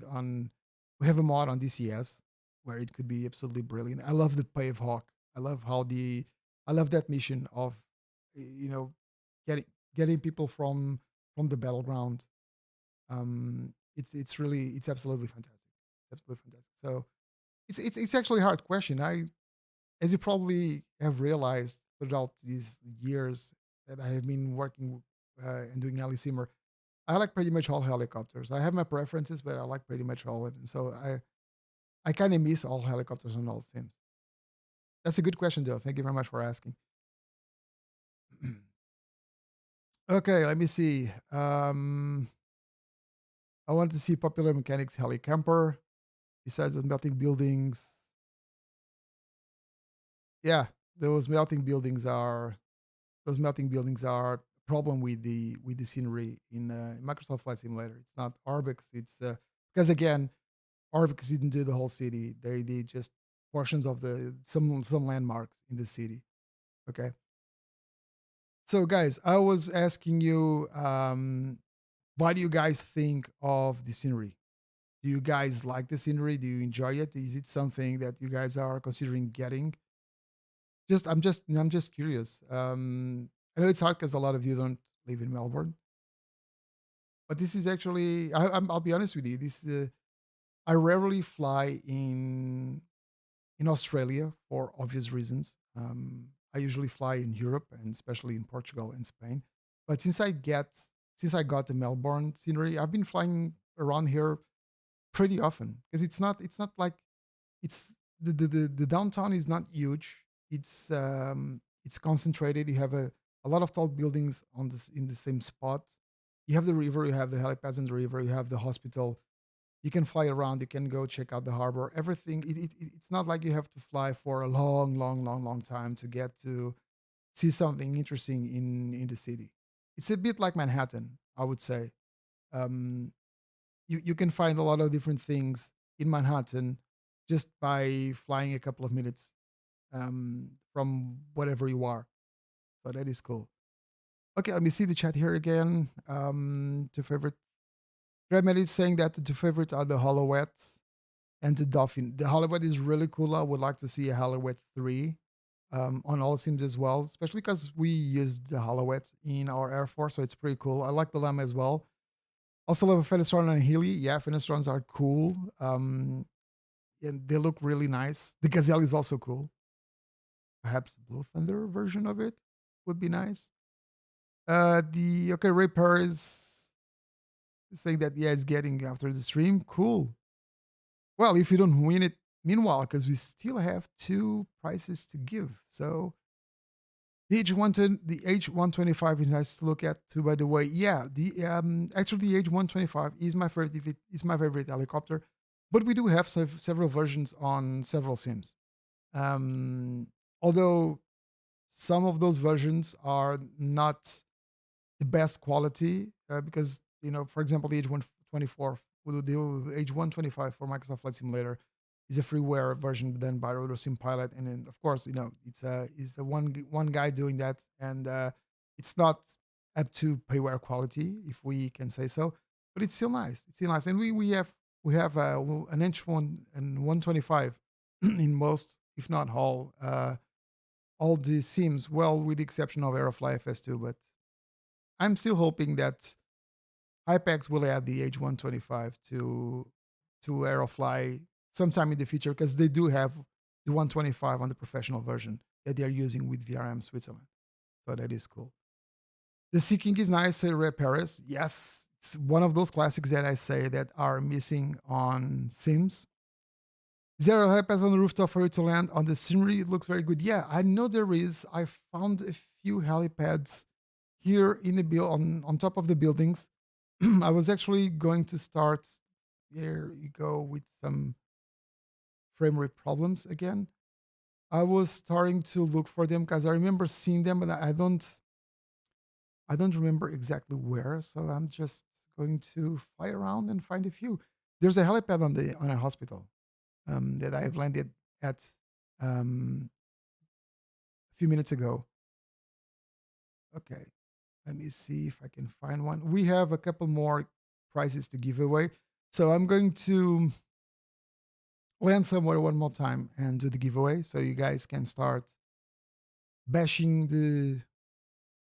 mod on DCS where it could be absolutely brilliant. I love the Pave Hawk. I love I love that mission of you know getting getting people from the battleground. It's absolutely fantastic. Absolutely fantastic. So it's actually a hard question. As you probably have realized throughout these years that I have been working and doing HeliSimmer, I like pretty much all helicopters. I have my preferences, but I like pretty much all of them. So I kind of miss all helicopters on all sims. That's a good question, though. Thank you very much for asking. Okay, let me see. I want to see Popular Mechanics Heli Camper. Besides the melting buildings, yeah, those melting buildings are a problem with the scenery in Microsoft Flight Simulator. It's not Orbx. It's because again, Orbx didn't do the whole city. They did just portions of the some landmarks in the city. Okay. So guys, I was asking you, what do you guys think of the scenery? Do you guys like the scenery? Do you enjoy it? Is it something that you guys are considering getting? I'm just curious. I know it's hard because a lot of you don't live in Melbourne, but this is actually I'll be honest with you. This I rarely fly in Australia for obvious reasons. I usually fly in Europe and especially in Portugal and Spain. But since I got the Melbourne scenery, I've been flying around here pretty often because it's not like it's the downtown is not huge. It's concentrated. You have a lot of tall buildings on this in the same spot. You have the river. You have the helipads in the river. You have the hospital. You can fly around. You can go check out the harbor. Everything. It's not like you have to fly for a long time to get to see something interesting in the city. It's a bit like Manhattan, I would say. Um, you can find a lot of different things in Manhattan just by flying a couple of minutes from whatever you are. So that is cool. Okay, let me see the chat here again. Two favorite. Redman is saying that the two favorites are the Hollowet and the Dolphin. The Hollowet is really cool. I would like to see a Hollowet 3 on all sims as well, especially because we used the Hollowet in our Air Force, so it's pretty cool. I like the Llama as well. Also love a Fenestron and a Heli. Yeah, Fenestrons are cool. And they look really nice. The Gazelle is also cool. Perhaps Blue Thunder version of it would be nice. Ray Per is saying that it's getting after the stream. Cool. Well, if you don't win it, meanwhile, because we still have 2 prizes to give. So the H125 is nice to look at too. By the way, yeah, actually the H125 is my favorite. It's my favorite helicopter, but we do have several versions on several sims. Although some of those versions are not the best quality because for example, the H124, the H125 for Microsoft Flight Simulator is a freeware version done by RotoSim Pilot, and then of course it's a one guy doing that, and it's not up to payware quality, if we can say so, but it's still nice. It's still nice, and we have an H1 and 125 in most, if not all the sims. Well, with the exception of Aerofly FS2, but I'm still hoping that Hypex will add the H125 to Aerofly sometime in the future, because they do have the 125 on the professional version that they are using with VRM Switzerland. So that is cool. The Sea King is nice, Red Paris. Yes, it's one of those classics that I say that are missing on Sims. Zero helipad on the rooftop for you to land on the scenery. It looks very good. Yeah, I know there is. I found a few helipads here in the on top of the buildings. I was actually going to start. There you go with some frame rate problems again. I was starting to look for them because I remember seeing them, but I don't remember exactly where. So I'm just going to fly around and find a few. There's a helipad on a hospital that I've landed at a few minutes ago. Okay, let me see if I can find one. We have a couple more prizes to give away, so I'm going to land somewhere one more time and do the giveaway, so you guys can start bashing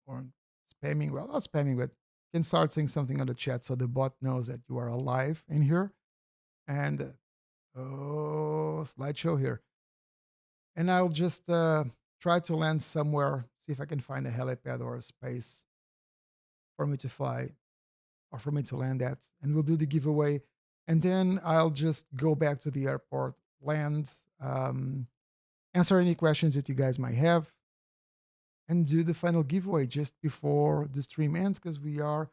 or spamming. Well, not spamming, but can start saying something on the chat so the bot knows that you are alive in here. And slideshow here. And I'll just try to land somewhere, see if I can find a helipad or a space for me to fly or for me to land at. And we'll do the giveaway. And then I'll just go back to the airport, land, answer any questions that you guys might have, and do the final giveaway just before the stream ends, because we are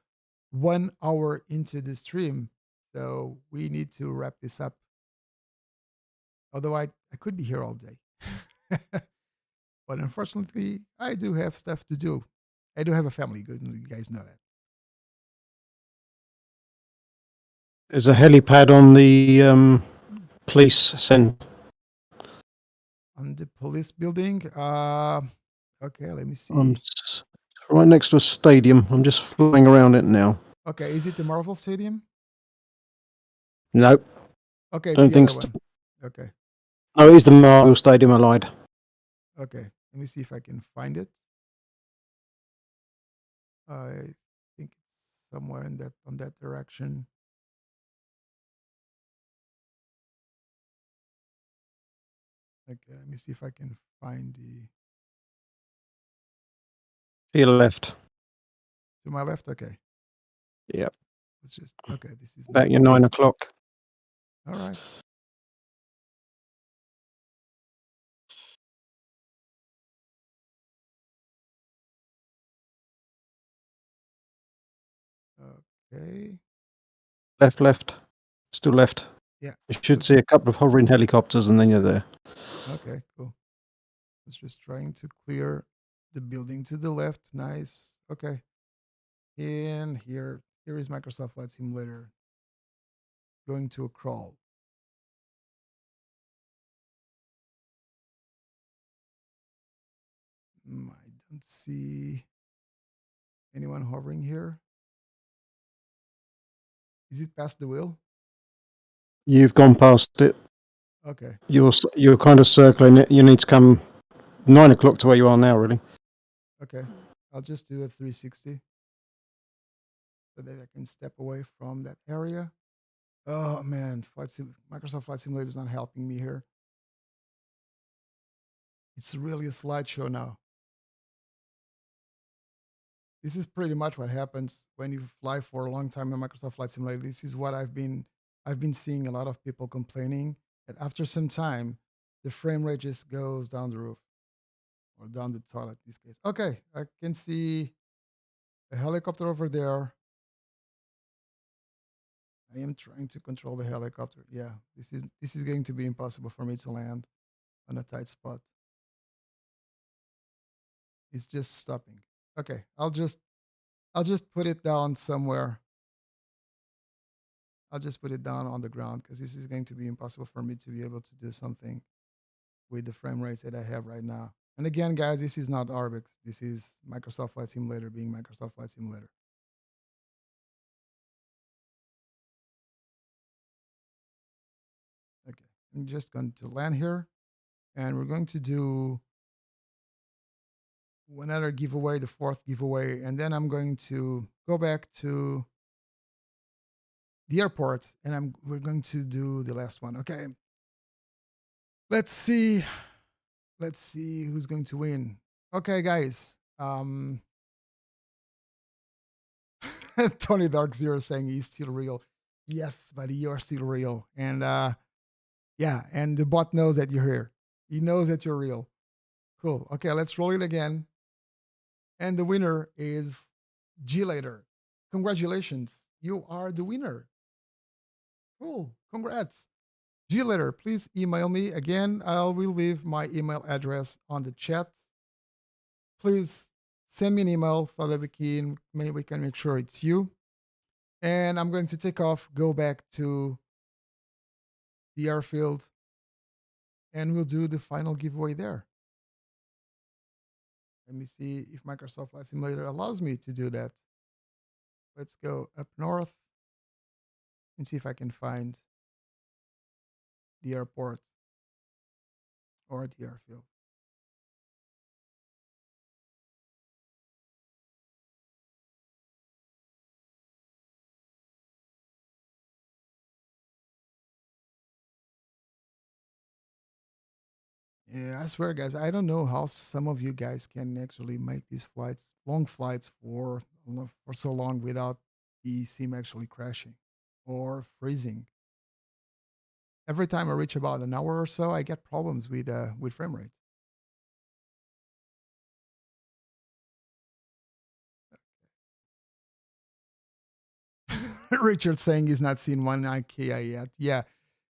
1 hour into the stream. So we need to wrap this up. Although I could be here all day. But unfortunately, I do have stuff to do. I do have a family. Good, you guys know that. There's a helipad on the police centre. On the police building. Okay, let me see. Right next to a stadium. I'm just flying around it now. Okay, is it the Marvel Stadium? Nope. Okay, it's Don't the think other so. one. Okay. Oh, it is the Marvel Stadium. I lied. Okay, let me see if I can find it. I think it's somewhere on that direction. Okay, let me see if I can find the. To your left. To my left. Okay. Yep. It's just okay. This is About not your 9 o'clock. all right. Okay. Left. Still left. Yeah. You should Let's see a just, couple of hovering helicopters and then you're there. okay, cool. Let's just trying to clear the building to the left. Nice. Okay. And here is Microsoft Flight Simulator going to a crawl. I don't see anyone hovering here. Is it past the wheel? You've gone past it. Okay. You're kind of circling it. You need to come 9 o'clock to where you are now, really. Okay. I'll just do a 360 so that I can step away from that area. Oh man, Microsoft Flight Simulator is not helping me here. It's really a slideshow now. This is pretty much what happens when you fly for a long time in Microsoft Flight Simulator. This is what I've been seeing a lot of people complaining that after some time, the frame rate just goes down the roof or down the toilet in this case. Okay, I can see a helicopter over there. I am trying to control the helicopter. Yeah, this is going to be impossible for me to land on a tight spot. It's just stopping. Okay, I'll just put it down somewhere. I'll just put it down on the ground because this is going to be impossible for me to be able to do something with the frame rates that I have right now. And again, guys, this is not Orbx. This is Microsoft Flight Simulator being Microsoft Flight Simulator. Okay, I'm just going to land here and we're going to do another giveaway, the fourth giveaway. And then I'm going to go back to the airport and we're going to do the last one. Okay. Let's see who's going to win. Okay, guys. Tony Dark Zero saying he's still real. Yes, buddy, you're still real. And yeah, and the bot knows that you're here. He knows that you're real. Cool. Okay, let's roll it again. And the winner is G Later. Congratulations. You are the winner. Cool. Congrats. G Later, please email me. Again, I will leave my email address on the chat. Please send me an email so that we can make sure it's you. And I'm going to take off, go back to the airfield, and we'll do the final giveaway there. Let me see if Microsoft Flight Simulator allows me to do that. Let's go up north and see if I can find the airport or the airfield. Yeah, I swear, guys, I don't know how some of you guys can actually make these flights, long flights for so long without the sim actually crashing or freezing. Every time I reach about an hour or so, I get problems with frame rate. Richard saying he's not seen one IKEA yet. Yeah,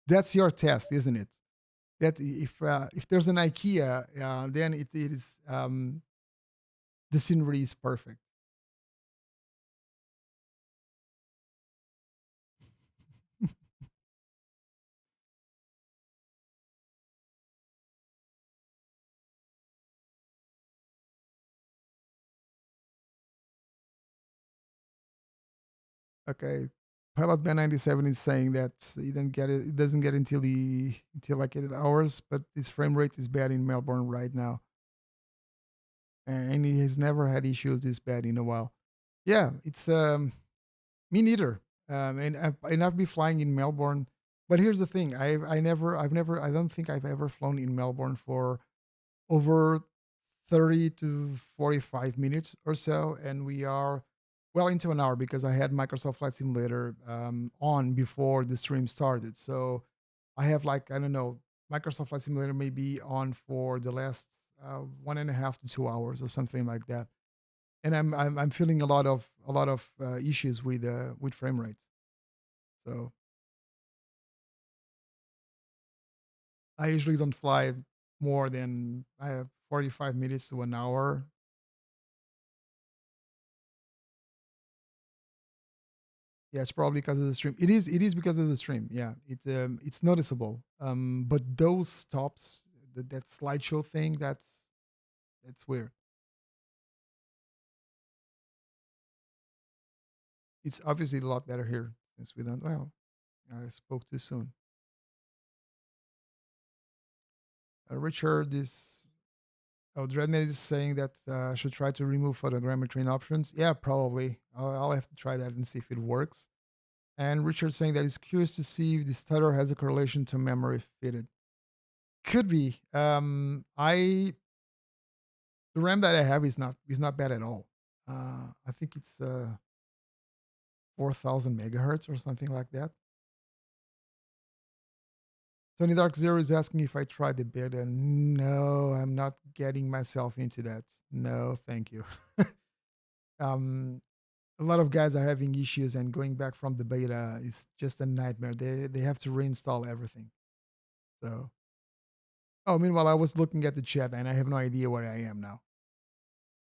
that's your test, isn't it? That if there's an IKEA, then it is the scenery is perfect. Okay, Pilot Man 97 is saying that he didn't get it. It doesn't get until like 8 hours, but his frame rate is bad in Melbourne right now, and he has never had issues this bad in a while. Yeah, it's me neither. I've been flying in Melbourne, but here's the thing: I don't think I've ever flown in Melbourne for over 30 to 45 minutes or so, and we are well into an hour because I had Microsoft Flight Simulator on before the stream started. So I have like I don't know, Microsoft Flight Simulator may be on for the last 1.5 to 2 hours or something like that. and I'm feeling a lot of issues with frame rates. So I usually don't fly more than 45 minutes to an hour. Yeah, it's probably because of the stream. It is because of the stream. Yeah, it's noticeable. But those stops, that slideshow thing, that's weird. It's obviously a lot better here since we don't. Well, I spoke too soon. Richard is. Oh, Dreadman is saying that I should try to remove photogrammetry in options. Yeah, probably. I'll have to try that and see if it works. And Richard saying that he's curious to see if the stutter has a correlation to memory fitted. Could be. I The RAM that I have is not bad at all. I think it's 4,000 megahertz or something like that. Tony Dark Zero is asking if I tried the beta. No, I'm not getting myself into that. No, thank you. um, a lot of guys are having issues, and going back from the beta is just a nightmare. They have to reinstall everything. So, oh, meanwhile, I was looking at the chat and I have no idea where I am now.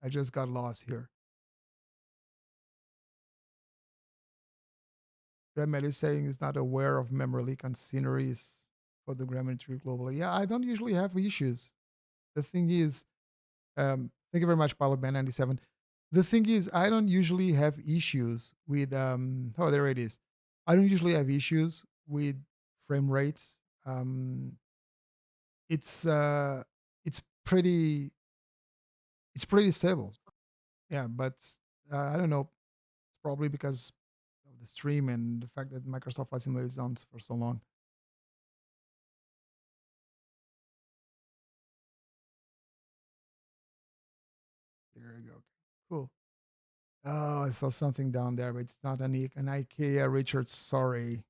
I just got lost here. Redman is saying he's not aware of memory leak on sceneries for the grammetry globally. Yeah, I don't usually have issues. The thing is, thank you very much, Pilot Man 97. The thing is, I don't usually have issues with oh, there it is. I don't usually have issues with frame rates. Um, it's uh, it's pretty it's pretty stable. Yeah, but I don't know. It's probably because of the stream and the fact that Microsoft Flight Simulator is on for so long. There you go. Cool. Oh, I saw something down there, but it's not an IKEA. Richard, sorry.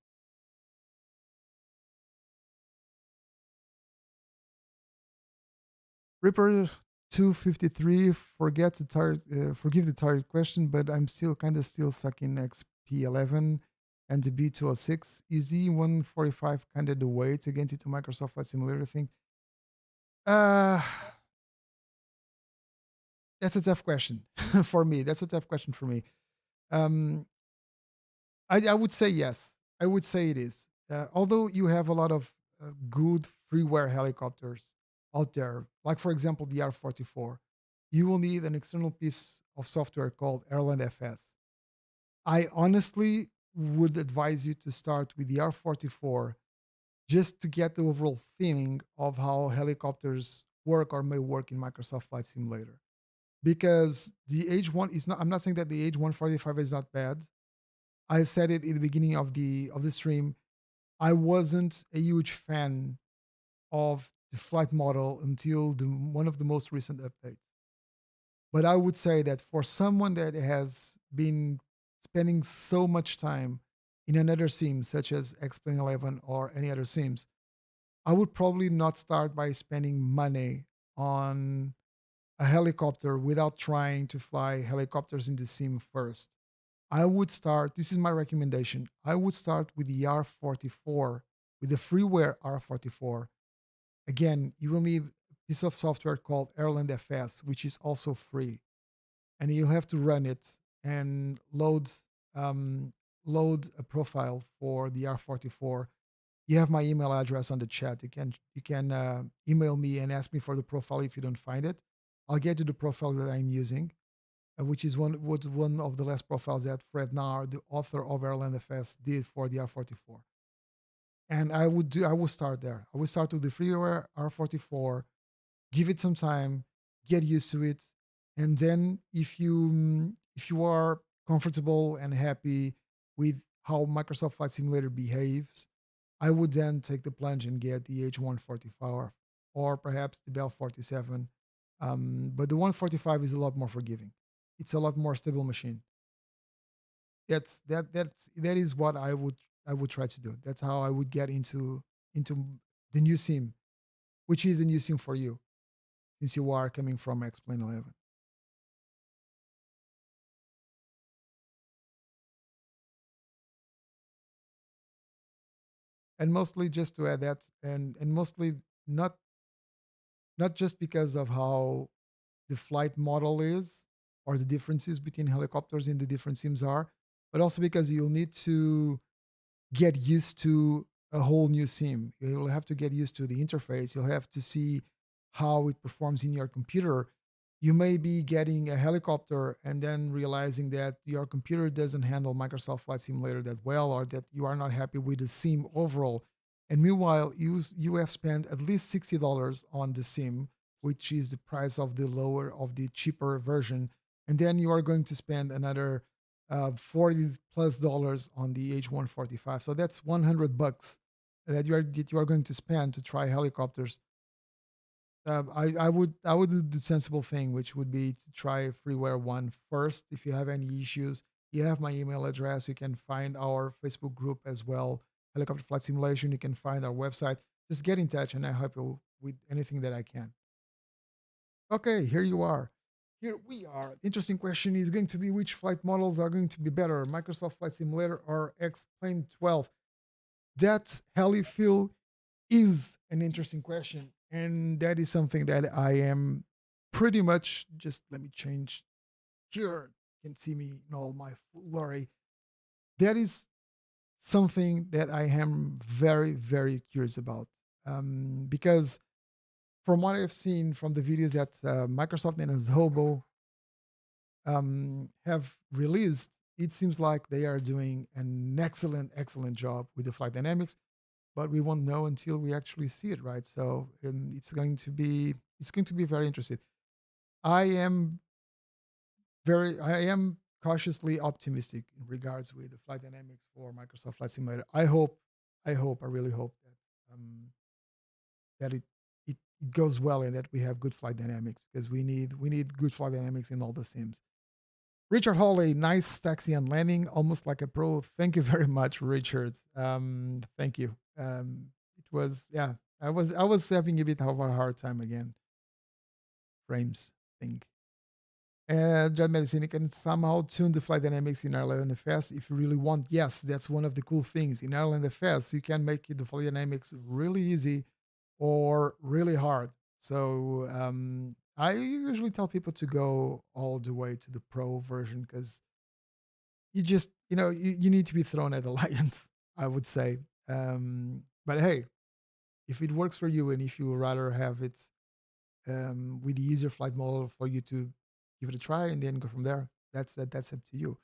Ripper 253. Forgive the tired question, but I'm still stuck in XP11 and the B206. Is E145 kind of the way to get into Microsoft Flight Simulator thing? Uh, that's a tough question for me. That's a tough question for me. Um, I would say yes. I would say it is. Although you have a lot of good freeware helicopters out there, like for example the R44, you will need an external piece of software called Airland FS. I honestly would advise you to start with the R44 just to get the overall feeling of how helicopters work or may work in Microsoft Flight Simulator. Because the H1 is not, I'm not saying that the H145 is not bad. I said it in the beginning of the stream. I wasn't a huge fan of the flight model until one of the most recent updates. But I would say that for someone that has been spending so much time in another sim, such as X-Plane 11 or any other sims, I would probably not start by spending money on a helicopter without trying to fly helicopters in the sim first. I would start, this is my recommendation. I would start with the R44, with the freeware R44. Again, you will need a piece of software called Airland FS, which is also free. And you'll have to run it and um, load a profile for the R44. You have my email address on the chat. You can email me and ask me for the profile if you don't find it. I'll get you the profile that I'm using, which is one of the last profiles that Fred Nahr, the author of Airland FS, did for the R44. And I would start there. I would start with the freeware R44, give it some time, get used to it, and then if you are comfortable and happy with how Microsoft Flight Simulator behaves, I would then take the plunge and get the H145 or perhaps the Bell 47. But the 145 is a lot more forgiving. It's a lot more stable machine. That is what I would try to do. That's how I would get into the new sim, which is a new sim for you, since you are coming from X-Plane 11. And mostly just to add that, and mostly not not just because of how the flight model is or the differences between helicopters in the different sims are, but also because you'll need to get used to a whole new sim. You'll have to get used to the interface. You'll have to see how it performs in your computer. You may be getting a helicopter and then realizing that your computer doesn't handle Microsoft Flight Simulator that well, or that you are not happy with the sim overall. And meanwhile, you have spent at least $60 on the sim, which is the price of the cheaper version, and then you are going to spend another $40+ on the H145. So that's $100 that you are going to spend to try helicopters. I would do the sensible thing, which would be to try freeware one first. If you have any issues, you have my email address. You can find our Facebook group as well, Helicopter Flight Simulation. You can find our website. Just get in touch, and I help you with anything that I can. Okay, here you are. Here we are. Interesting question is going to be, which flight models are going to be better, Microsoft Flight Simulator or X-Plane 12? That heli-feel is an interesting question. And that is something that I am pretty much just, let me change here. You can see me in all my full glory. That is something that I am very, very curious about. Because from what I've seen from the videos that Microsoft and Azobo have released, it seems like they are doing an excellent, excellent job with the flight dynamics, but we won't know until we actually see it, right? So it's going to be very interesting. I am I am cautiously optimistic in regards with the flight dynamics for Microsoft Flight Simulator. I really hope that it goes well and that we have good flight dynamics, because we need good flight dynamics in all the sims. Richard Hawley, nice taxi and landing, almost like a pro. Thank you very much, Richard. Thank you. It was, yeah. I was having a bit of a hard time again. Frames thing. John Medicine, you can somehow tune the flight dynamics in Ireland FS if you really want. Yes, that's one of the cool things. In Ireland FS, you can make the flight dynamics really easy or really hard. So I usually tell people to go all the way to the pro version, because you need to be thrown at the lions, I would say. But hey, if it works for you, and if you would rather have it with the easier flight model for you to give it a try and then go from there, that's up to you.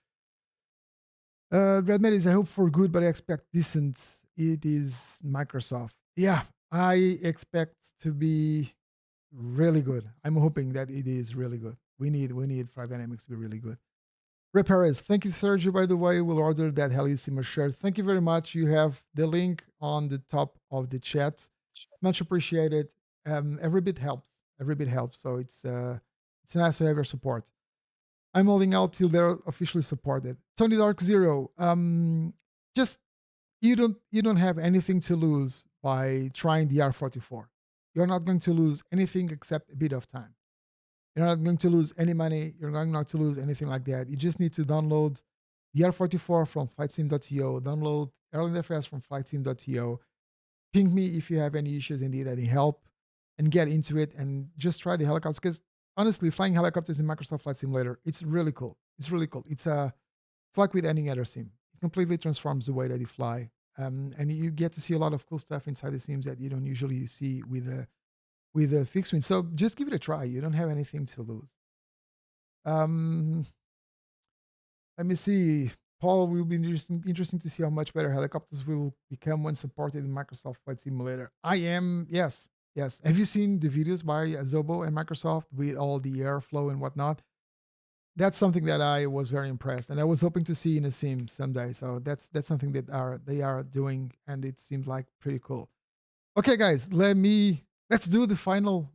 Red Man is, I hope for good, but I expect decent. It is Microsoft. Yeah, I expect to be really good. I'm hoping that it is really good. We need flight dynamics to be really good. Ray Perez, thank you, Sergio. By the way, we'll order that HeliSimmer shirt. Thank you very much. You have the link on the top of the chat. Much appreciated. Every bit helps. Every bit helps. So it's nice to have your support. I'm holding out till they're officially supported. Tony Dark Zero. Just you don't have anything to lose by trying the R44. You're not going to lose anything except a bit of time. You're not going to lose any money. You're going not to lose anything like that. You just need to download the R44 from flightsim.to, download Airline FS from flightsim.to, ping me if you have any issues and need any help, and get into it and just try the helicopters. Because honestly, flying helicopters in Microsoft Flight Simulator, it's really cool. It's really cool. It's like with any other sim. It completely transforms the way that you fly. And you get to see a lot of cool stuff inside the sims that you don't usually see with a fixed wing. So just give it a try. You don't have anything to lose. Let me see. Paul, will be interesting to see how much better helicopters will become when supported in Microsoft Flight Simulator. I am, yes. Have you seen the videos by Azobo and Microsoft with all the airflow and whatnot? That's something that I was very impressed, and I was hoping to see in a sim someday. So that's something that they are doing, and it seems like pretty cool. Okay, guys, let's do the final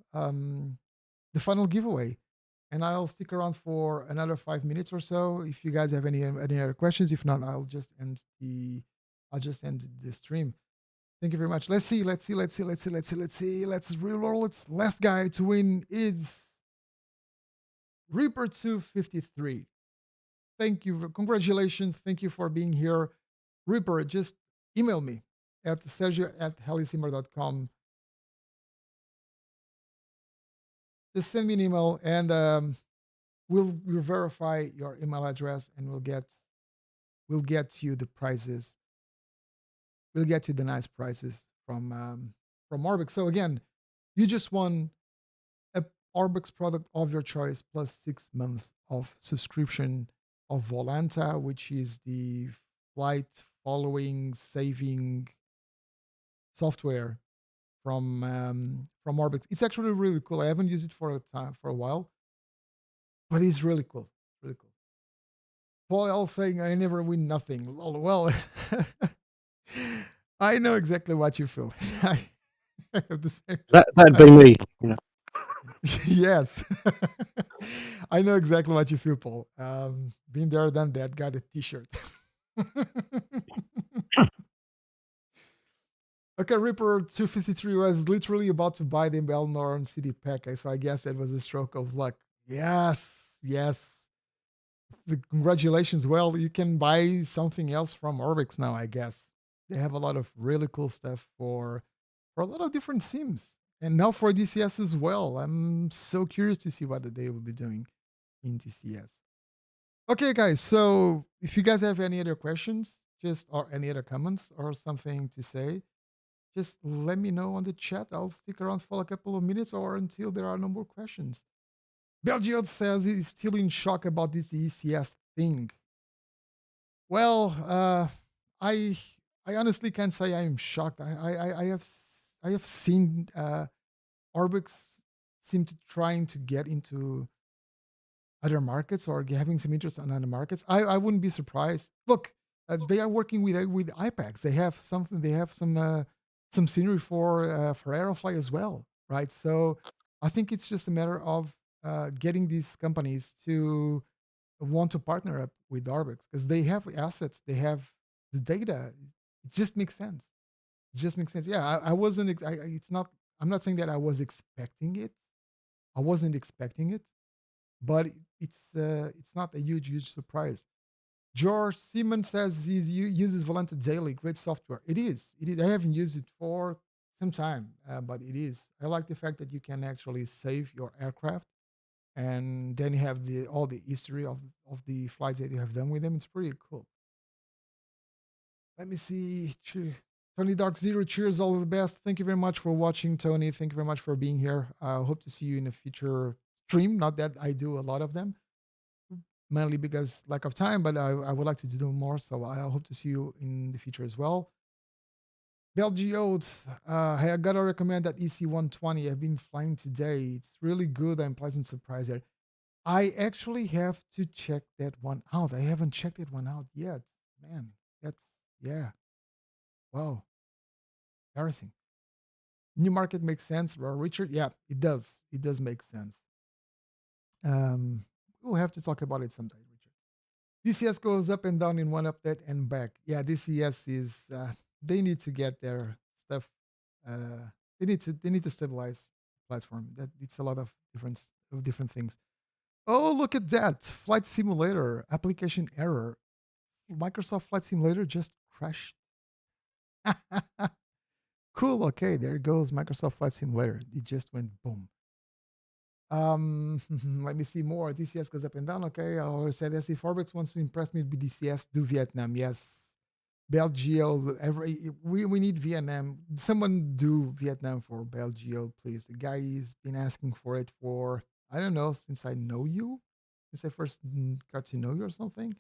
giveaway, and I'll stick around for another 5 minutes or so. If you guys have any other questions, if not, I'll just end the stream. Thank you very much. Let's see. Let's reroll it. Last guy to win is Reaper 253. Thank you. Congratulations. Thank you for being here. Reaper, just email me. at Sergio@HeliSimmer.com. Just send me an email, and we'll verify your email address, and we'll get you the prices. We'll get you the nice prices from Orbx. So again, you just won a Orbx product of your choice plus 6 months of subscription of Volanta, which is the flight following saving software from Orbx. It's actually really cool. I haven't used it for a while, but it's really cool. Really cool. Paul L saying I never win nothing. Lol. Well, I know exactly what you feel. I have the same. That'd be me. You know. Yes. I know exactly what you feel, Paul. Been there, done that, got a t-shirt. Okay, Ripper 253 was literally about to buy the Melbourne City pack, so I guess that was a stroke of luck. Yes, yes. Congratulations. Well, you can buy something else from Orbx now, I guess. They have a lot of really cool stuff for a lot of different sims. And now for DCS as well. I'm so curious to see what they will be doing in DCS. Okay, guys. So if you guys have any other questions, just or any other comments or something to say, just let me know on the chat. I'll stick around for a couple of minutes or until there are no more questions. Belgiot says he's still in shock about this ECS thing. Well, I I honestly can't say I'm shocked. I have seen Orbx seem to trying to get into other markets or having some interest on other markets. I wouldn't be surprised. Look, they are working with IPACs. They have something. They have some scenery for Aerofly as well, right? So I think it's just a matter of getting these companies to want to partner up with Orbx because they have assets. They have the data. It just makes sense. It just makes sense. Yeah, I wasn't. It's not. I'm not saying that I was expecting it. I wasn't expecting it, but it's not a huge surprise. George Siemens says he uses Volanta daily. Great software. It is. It is. I haven't used it for some time, but it is. I like the fact that you can actually save your aircraft, and then you have all the history of the flights that you have done with them. It's pretty cool. Let me see. Tony Dark Zero, cheers, all of the best. Thank you very much for watching, Tony. Thank you very much for being here. I hope to see you in a future stream. Not that I do a lot of them, mainly because lack of time, but I would like to do more. So I hope to see you in the future as well. Belgiode, hey, I gotta recommend that EC120. I've been flying today. It's really good. I'm pleasant surprised there. I actually have to check that one out. I haven't checked that one out yet. Man, that's yeah. Wow, embarrassing. New market makes sense. Well, Richard, yeah, it does. It does make sense. Um, we'll have to talk about it sometime, Richard. DCS goes up and down in one update and back. Yeah, DCS is they need to get their stuff. They need to stabilize the platform. That it's a lot of different things. Oh, look at that. Flight simulator application error. Microsoft Flight Simulator just crashed. Cool. Okay, there goes Microsoft Flight Simulator. It just went boom. Let me see more. DCS goes up and down. Okay, I already said this. If Orbx wants to impress me with DCS, do Vietnam. Yes. Belgio, we need Vietnam. Someone do Vietnam for Belgio, please. The guy has been asking for it for I don't know since I know you, since I first got to know you or something.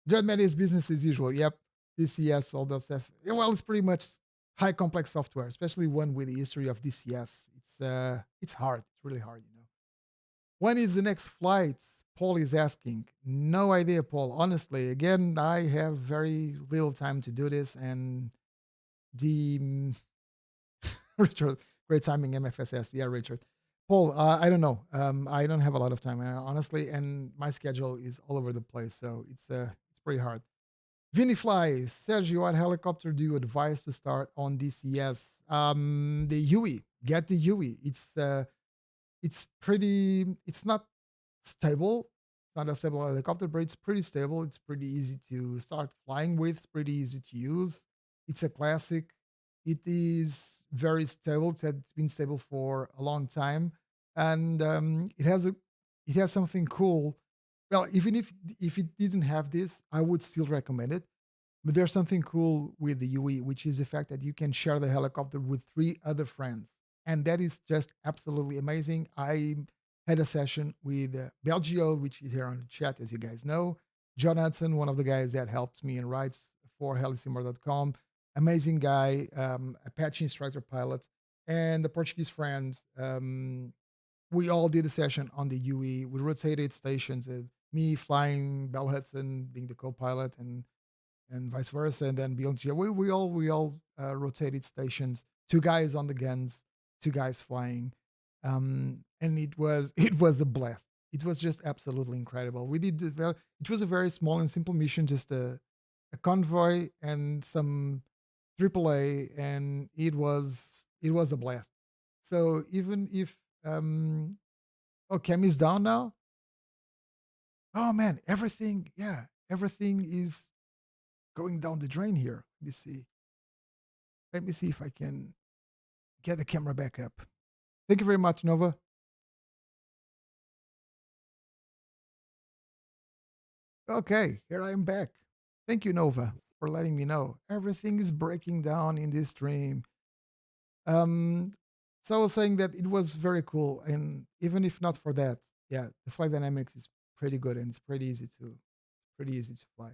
Dreadman is business as usual. Yep. DCS, all that stuff. Yeah, well, it's pretty much high complex software, especially one with the history of DCS. It's hard. It's really hard, you know. When is the next flight? Paul is asking. No idea, Paul. Honestly, again, I have very little time to do this, and the Richard, great timing, MFSS. Yeah, Richard. Paul, I don't know. I don't have a lot of time, honestly, and my schedule is all over the place, so it's pretty hard. Vinny Fly, Sergio, what helicopter do you advise to start on DCS? The Huey. Get the Huey. It's pretty. It's not stable. It's not a stable helicopter, but it's pretty stable. It's pretty easy to start flying with. It's pretty easy to use. It's a classic. It is very stable. It's been stable for a long time, and it has something cool. Well, even if it didn't have this, I would still recommend it. But there's something cool with the UE, which is the fact that you can share the helicopter with 3 other friends. And that is just absolutely amazing. I had a session with Belgio, which is here on the chat, as you guys know. John Hudson, one of the guys that helps me and writes for HeliSimmer.com. Amazing guy, Apache instructor pilot. And the Portuguese friend, we all did a session on the UE. We rotated stations, me flying, Bell Hudson being the co-pilot, and vice versa. And then beyond, we all rotated stations. 2 guys on the guns, 2 guys flying, and it was a blast. It was just absolutely incredible. It was a very small and simple mission, just a convoy and some AAA, and it was a blast. So even if Cam is down now. Oh man, everything is going down the drain here. Let me see. Let me see if I can get the camera back up. Thank you very much, Nova. Okay, here I am back. Thank you, Nova, for letting me know. Everything is breaking down in this stream. So I was saying that it was very cool, and even if not for that, yeah, the flight dynamics is pretty good, and it's pretty easy to fly.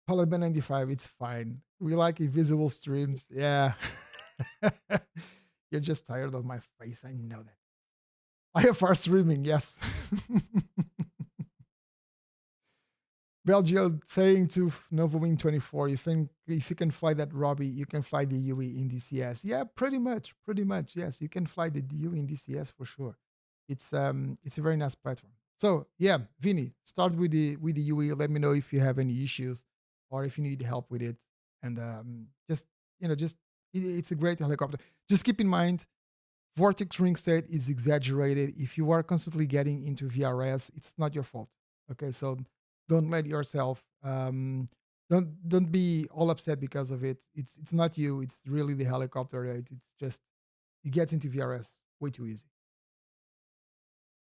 Pilot 95, it's fine. We like invisible streams. Yeah. You're just tired of my face. I know that. IFR streaming, yes. Belgio saying to NovaWing 24, if you can fly that Robbie, you can fly the UE in DCS. Yeah, pretty much. Yes, you can fly the UE in DCS for sure. It's a very nice platform. So yeah, Vinny, start with the UE. Let me know if you have any issues or if you need help with it. And it's a great helicopter. Just keep in mind, vortex ring state is exaggerated. If you are constantly getting into VRS, it's not your fault. Okay, so don't let yourself don't be all upset because of it. It's not you. It's really the helicopter. Right? It's just it gets into VRS way too easy.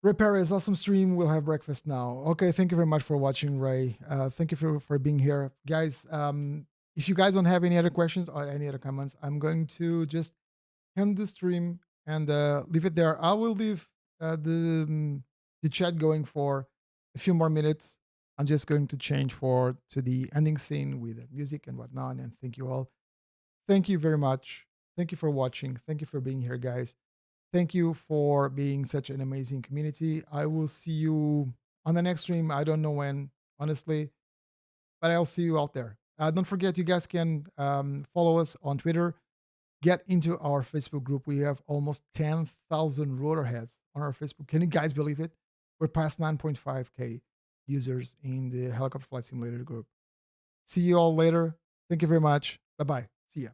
Ray Perez, awesome stream. We'll have breakfast now. Okay, thank you very much for watching, Ray. Thank you for being here, guys. If you guys don't have any other questions or any other comments, I'm going to just end the stream and leave it there. I will leave the chat going for a few more minutes. I'm just going to change to the ending scene with music and whatnot. And thank you all. Thank you very much. Thank you for watching. Thank you for being here, guys. Thank you for being such an amazing community. I will see you on the next stream. I don't know when, honestly, but I'll see you out there. Don't forget, you guys can follow us on Twitter. Get into our Facebook group. We have almost 10,000 rotorheads on our Facebook. Can you guys believe it? We're past 9.5K users in the Helicopter Flight Simulator group. See you all later. Thank you very much. Bye-bye. See ya.